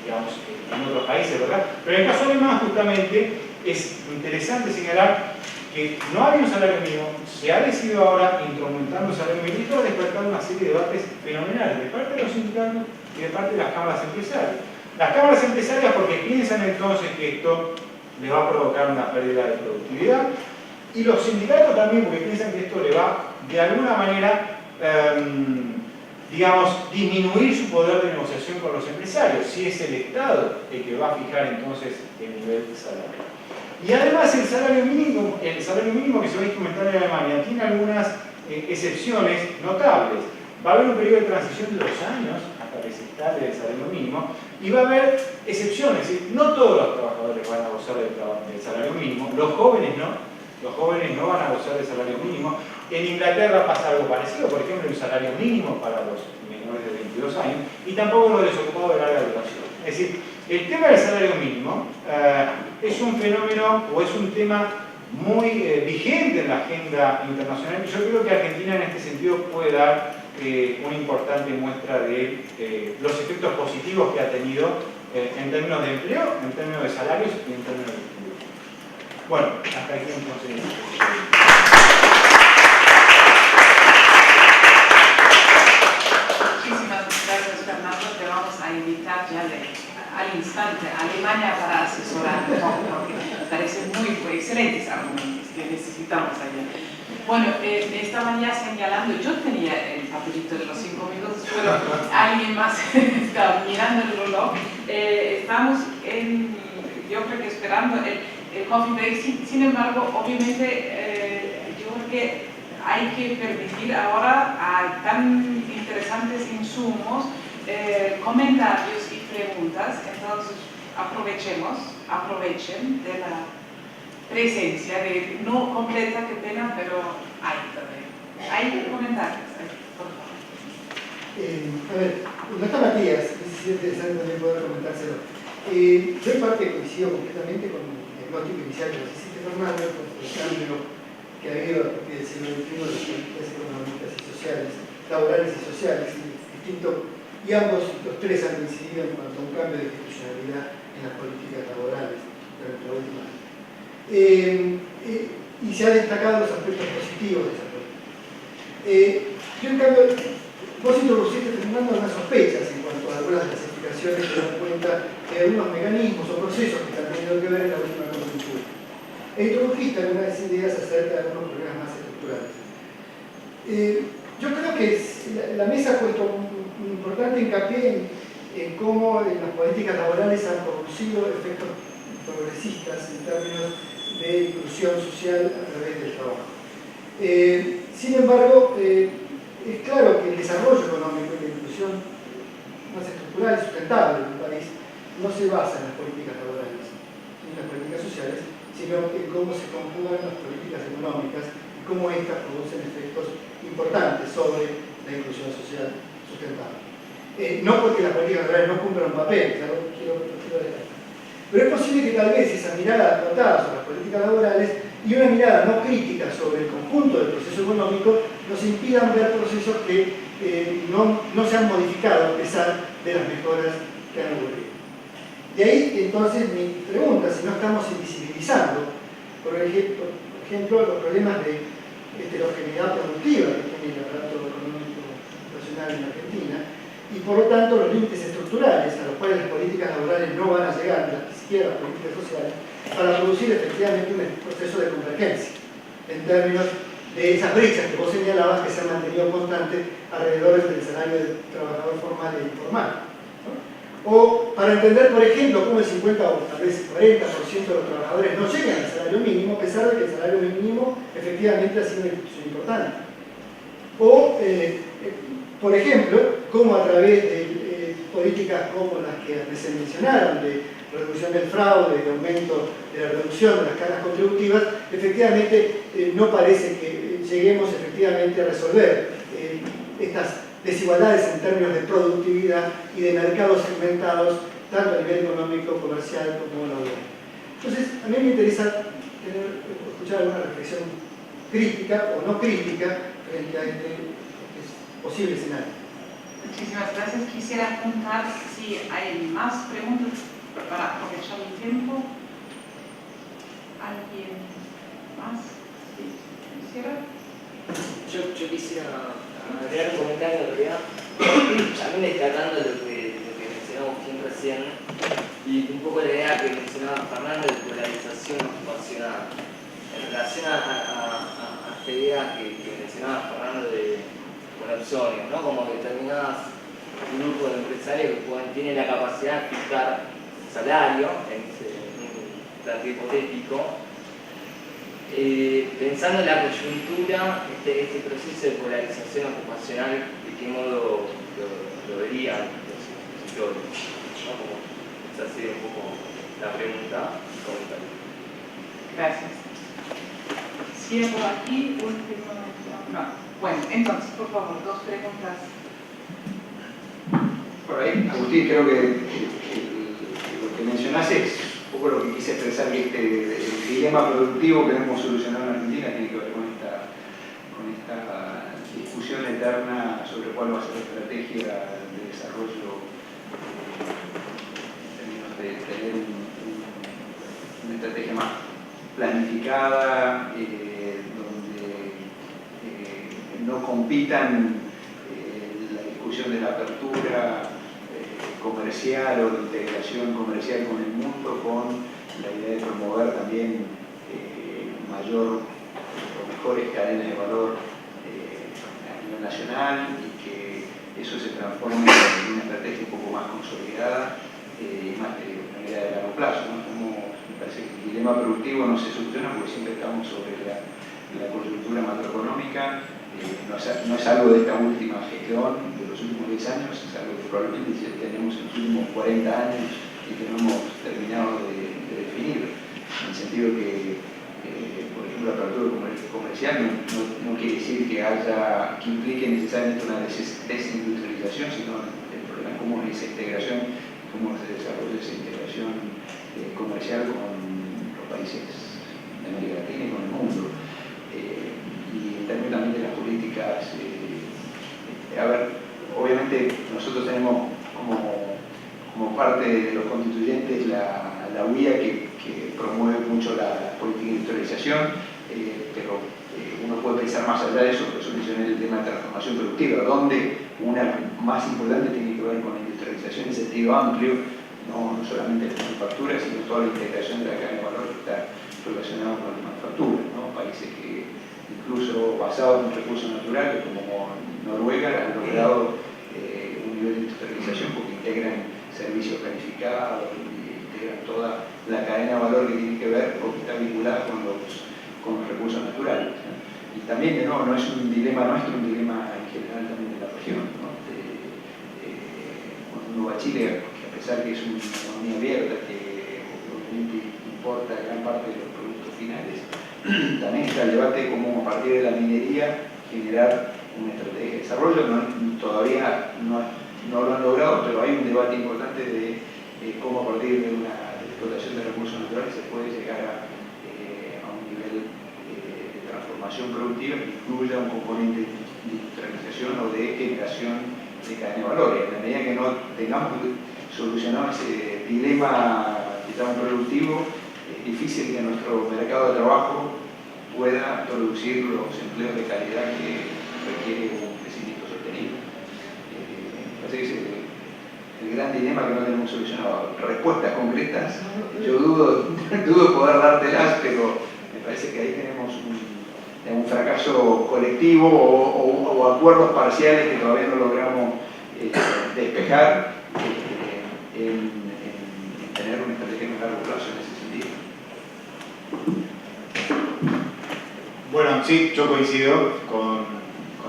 A: digamos, en otros países, ¿verdad? Pero en el caso alemán justamente es interesante señalar que no había un salario mínimo, se ha decidido ahora instrumentar un salario mínimo y esto ha despertado una serie de debates fenomenales de parte de los sindicatos y de parte de las cámaras empresarias. Las cámaras empresarias porque piensan entonces que esto les va a provocar una pérdida de productividad y los sindicatos también porque piensan que esto le va de alguna manera digamos, disminuir su poder de negociación con los empresarios, si es el Estado el que va a fijar entonces el nivel de salario. Y además el salario mínimo que se va a instrumentar en Alemania tiene algunas excepciones notables. Va a haber un periodo de transición de 2 años hasta que se instale el salario mínimo y va a haber excepciones, es decir, no todos los trabajadores van a gozar del salario mínimo, los jóvenes no van a gozar del salario mínimo. En Inglaterra pasa algo parecido, por ejemplo, el salario mínimo para los menores de 22 años y tampoco los desocupados de larga duración. Es decir, el tema del salario mínimo es un fenómeno o es un tema muy vigente en la agenda internacional y yo creo que Argentina en este sentido puede dar una importante muestra de los efectos positivos que ha tenido en términos de empleo, en términos de salarios y en términos de estudio. Bueno, hasta aquí entonces.
B: Muchísimas gracias, Fernando. Te vamos a invitar ya al instante a Alemania para asesorar un poco, porque me parecen muy excelentes argumentos que necesitamos allá. Bueno, esta mañana señalando, yo tenía el papelito de los 5 minutos, pero alguien más estaba mirando el reloj. Estamos yo creo que esperando el coffee break. Sin embargo, obviamente, yo creo que hay que permitir ahora a tan interesantes insumos, comentarios y preguntas. Entonces, aprovechen de la presencia de no completa, qué pena, pero hay también. Hay comentarios, por favor.
E: A ver, no está Matías, es interesante también poder comentárselo. Yo en parte coincido completamente con el diagnóstico inicial que nos hiciste, Fernando, con el cambio que ha habido a partir del siglo XXI de las políticas económicas y sociales, laborales y sociales, y ambos, los tres han coincidido en cuanto a un cambio de institucionalidad en las políticas laborales durante la última año. Y se han destacado los aspectos positivos de esa política. Yo, en cambio, vos introduciste, Fernando, unas sospechas en cuanto a algunas de las explicaciones que dan cuenta de algunos mecanismos o procesos que también tienen que ver en la última coyuntura. E introdujiste algunas ideas acerca de algunos problemas más estructurales. Yo creo que la mesa ha puesto un importante hincapié en cómo las políticas laborales han producido efectos progresistas en términos de inclusión social a través del trabajo. Sin embargo, es claro que el desarrollo económico y la inclusión más estructural y sustentable del país no se basa en las políticas laborales ni en las políticas sociales, sino en cómo se conjugan las políticas económicas y cómo éstas producen efectos importantes sobre la inclusión social sustentable. No porque las políticas laborales no cumplan un papel, ya lo quiero destacar. Pero es posible que tal vez esa mirada acotada sobre las políticas laborales y una mirada no crítica sobre el conjunto del proceso económico nos impidan ver procesos que no se han modificado a pesar de las mejoras que han ocurrido. De ahí entonces mi pregunta, si no estamos invisibilizando, por ejemplo, los problemas de heterogeneidad productiva que tiene el aparato económico nacional en Argentina, y por lo tanto los límites estructurales a los cuales las políticas laborales no van a llegar, ni siquiera las políticas sociales, para producir efectivamente un proceso de convergencia en términos de esas brechas que vos señalabas que se han mantenido constantes alrededor del salario del trabajador formal e informal, ¿no? O para entender, por ejemplo, cómo el 50 o tal vez 40% de los trabajadores no llegan al salario mínimo, a pesar de que el salario mínimo efectivamente ha sido una institución importante. O, por ejemplo, cómo a través de políticas como las que se mencionaron, de reducción del fraude, de aumento de la reducción de las cargas contributivas, efectivamente no parece que lleguemos efectivamente a resolver estas desigualdades en términos de productividad y de mercados segmentados tanto a nivel económico, comercial como laboral. Entonces, a mí me interesa escuchar alguna reflexión crítica o no crítica frente a este posible escenario.
B: Muchísimas gracias. Quisiera preguntar si hay más preguntas para aprovechar el tiempo. ¿Alguien más? ¿Sí? ¿Quisiera?
F: Yo quisiera agregar un comentario en realidad, también destacando lo que mencionamos recién y un poco la idea que mencionaba Fernando de polarización ocupacional. En relación a esta idea que mencionaba Fernando de Bonabsonio, ¿no? Como determinados grupos de empresarios que tienen la capacidad de fijar salario en un planteo hipotético. Pensando en la coyuntura, este proceso de polarización ocupacional, ¿de qué modo lo verían los expositores? ¿No? Como esa sería un poco la pregunta y comentario.
B: Gracias. Cierro aquí, última. No. Bueno, entonces, por favor, dos preguntas.
D: Por ahí, Agustín, creo que lo que mencionaste es un poco lo que quise expresar, que el dilema productivo que hemos solucionado en Argentina tiene que ver con esta discusión eterna sobre cuál va a ser la estrategia de desarrollo en términos de tener una estrategia más planificada, donde no compitan la discusión de la apertura comercial o de integración comercial con el mundo con la idea de promover también mayor o mejores cadenas de valor a nivel nacional y que eso se transforme en una estrategia un poco más consolidada y más de una idea de largo plazo, ¿no? Me parece que el dilema productivo no se soluciona porque siempre estamos sobre la coyuntura macroeconómica. No es algo de esta última gestión, de los últimos 10 años, es algo que probablemente tenemos en los últimos 40 años y que no hemos terminado de definir, en el sentido que, por ejemplo, la apertura comercial no quiere decir que implique necesariamente una desindustrialización, sino el problema es cómo es esa integración, cómo se desarrolla esa integración comercial con los países de América Latina y con el mundo. Y también de las políticas, obviamente nosotros tenemos como parte de los constituyentes la UIA que promueve mucho la política de industrialización, pero uno puede pensar más allá de eso, por eso mencioné el tema de transformación productiva, donde una más importante tiene que ver con la industrialización en sentido amplio, no solamente la manufactura, sino toda la integración de la cadena de valor que está relacionada con la manufactura, ¿no? Países que incluso basados en recursos naturales como Noruega han logrado un nivel de industrialización porque integran servicios planificados y integran toda la cadena de valor que tiene que ver o que está vinculada con los recursos naturales, ¿no? Y también, de nuevo, no es un dilema nuestro, es un dilema en general también de la región, ¿no? Cuando uno va a Chile, que a pesar que es una economía abierta, que obviamente importa gran parte de los productos finales, también está el debate de cómo a partir de la minería generar una estrategia de desarrollo. Todavía no lo han logrado, pero hay un debate importante de cómo a partir de una explotación de recursos naturales se puede llegar a un nivel de transformación productiva que incluya un componente de industrialización o de generación de cadena de valor. Y en la medida que no tengamos solucionado ese dilema productivo, es difícil que nuestro mercado de trabajo pueda producir los empleos de calidad que requiere un crecimiento sostenible. Me parece que es el gran dilema que no tenemos solucionado. Respuestas concretas, yo dudo poder dártelas, pero me parece que ahí tenemos un fracaso colectivo o acuerdos parciales que todavía no logramos despejar en tener una estrategia a largo plazo en ese sentido.
A: Bueno, sí, yo coincido con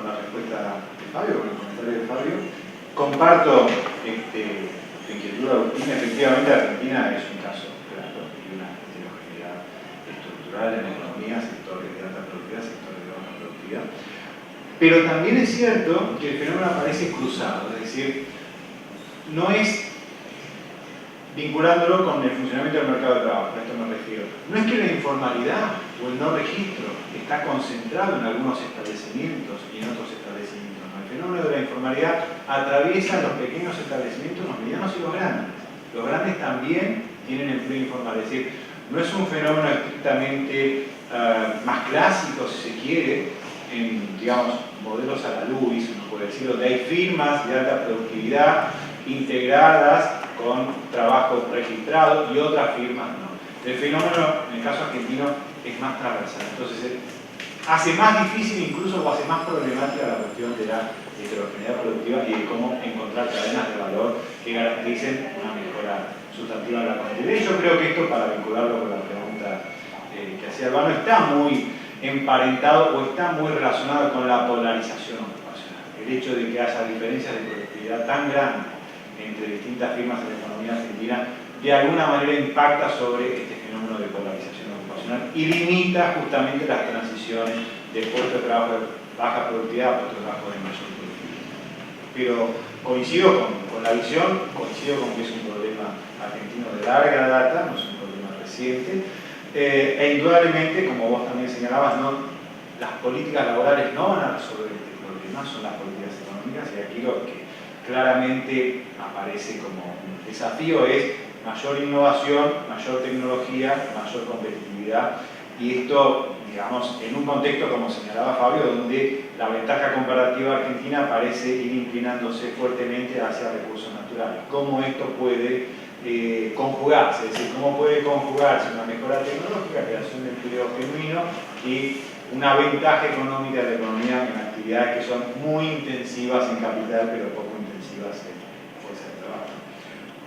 A: la respuesta de Fabio, con el comentario de Fabio. Comparto tu inquietud, Agustín. Efectivamente, Argentina es un caso claro de una heterogeneidad estructural en la economía, sector de alta productividad, sector de baja productividad. Pero también es cierto que el fenómeno aparece cruzado, es decir, no es vinculándolo con el funcionamiento del mercado de trabajo, a esto me refiero. No es que la informalidad o el no registro está concentrado en algunos establecimientos y en otros establecimientos. ¿No? El fenómeno de la informalidad atraviesa los pequeños establecimientos, los medianos y los grandes. Los grandes también tienen empleo informal, es decir, no es un fenómeno estrictamente más clásico, si se quiere, en, digamos, modelos a la Lewis, uno puede decir, donde hay firmas de alta productividad integradas con trabajo registrado y otras firmas no. El fenómeno, en el caso argentino, es más transversal. Entonces, hace más difícil, incluso, o hace más problemática la cuestión de la heterogeneidad productiva y de cómo encontrar cadenas de valor que garanticen una mejora sustantiva de la productividad. Y yo creo que esto, para vincularlo con la pregunta que hacía Albano, está muy emparentado o está muy relacionado con la polarización ocupacional. El hecho de que haya diferencias de productividad tan grandes entre distintas firmas en la economía argentina, de alguna manera impacta sobre este fenómeno de polarización ocupacional y limita justamente las transiciones de puestos de trabajo de baja productividad a puestos de trabajo de mayor productividad. Pero coincido con la visión, coincido con que es un problema argentino de larga data, no es un problema reciente, e indudablemente, como vos también señalabas, las políticas laborales no van a resolver este problema, son las políticas económicas, y aquí lo que claramente aparece como un desafío es mayor innovación, mayor tecnología, mayor competitividad, y esto, digamos, en un contexto, como señalaba Fabio, donde la ventaja comparativa argentina parece ir inclinándose fuertemente hacia recursos naturales. ¿Cómo esto puede conjugarse? Es decir, ¿cómo puede conjugarse una mejora tecnológica, creación de empleo genuino y una ventaja económica de la economía en actividades que son muy intensivas en capital, pero poco intensivas en fuerza de trabajo?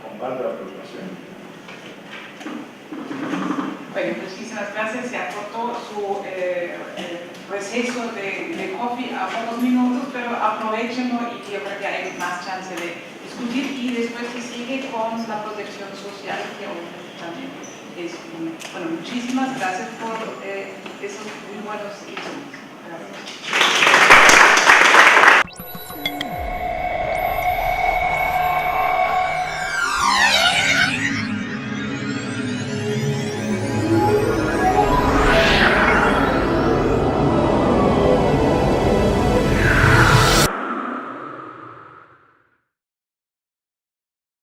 A: Comparto la preocupación.
B: Bueno, muchísimas gracias. Se acortó su receso de coffee a pocos minutos, pero aprovechenlo y yo creo que hay más chance de discutir. Y después se sigue con la protección social, que obviamente también es bueno, muchísimas gracias por esos muy buenos insumos.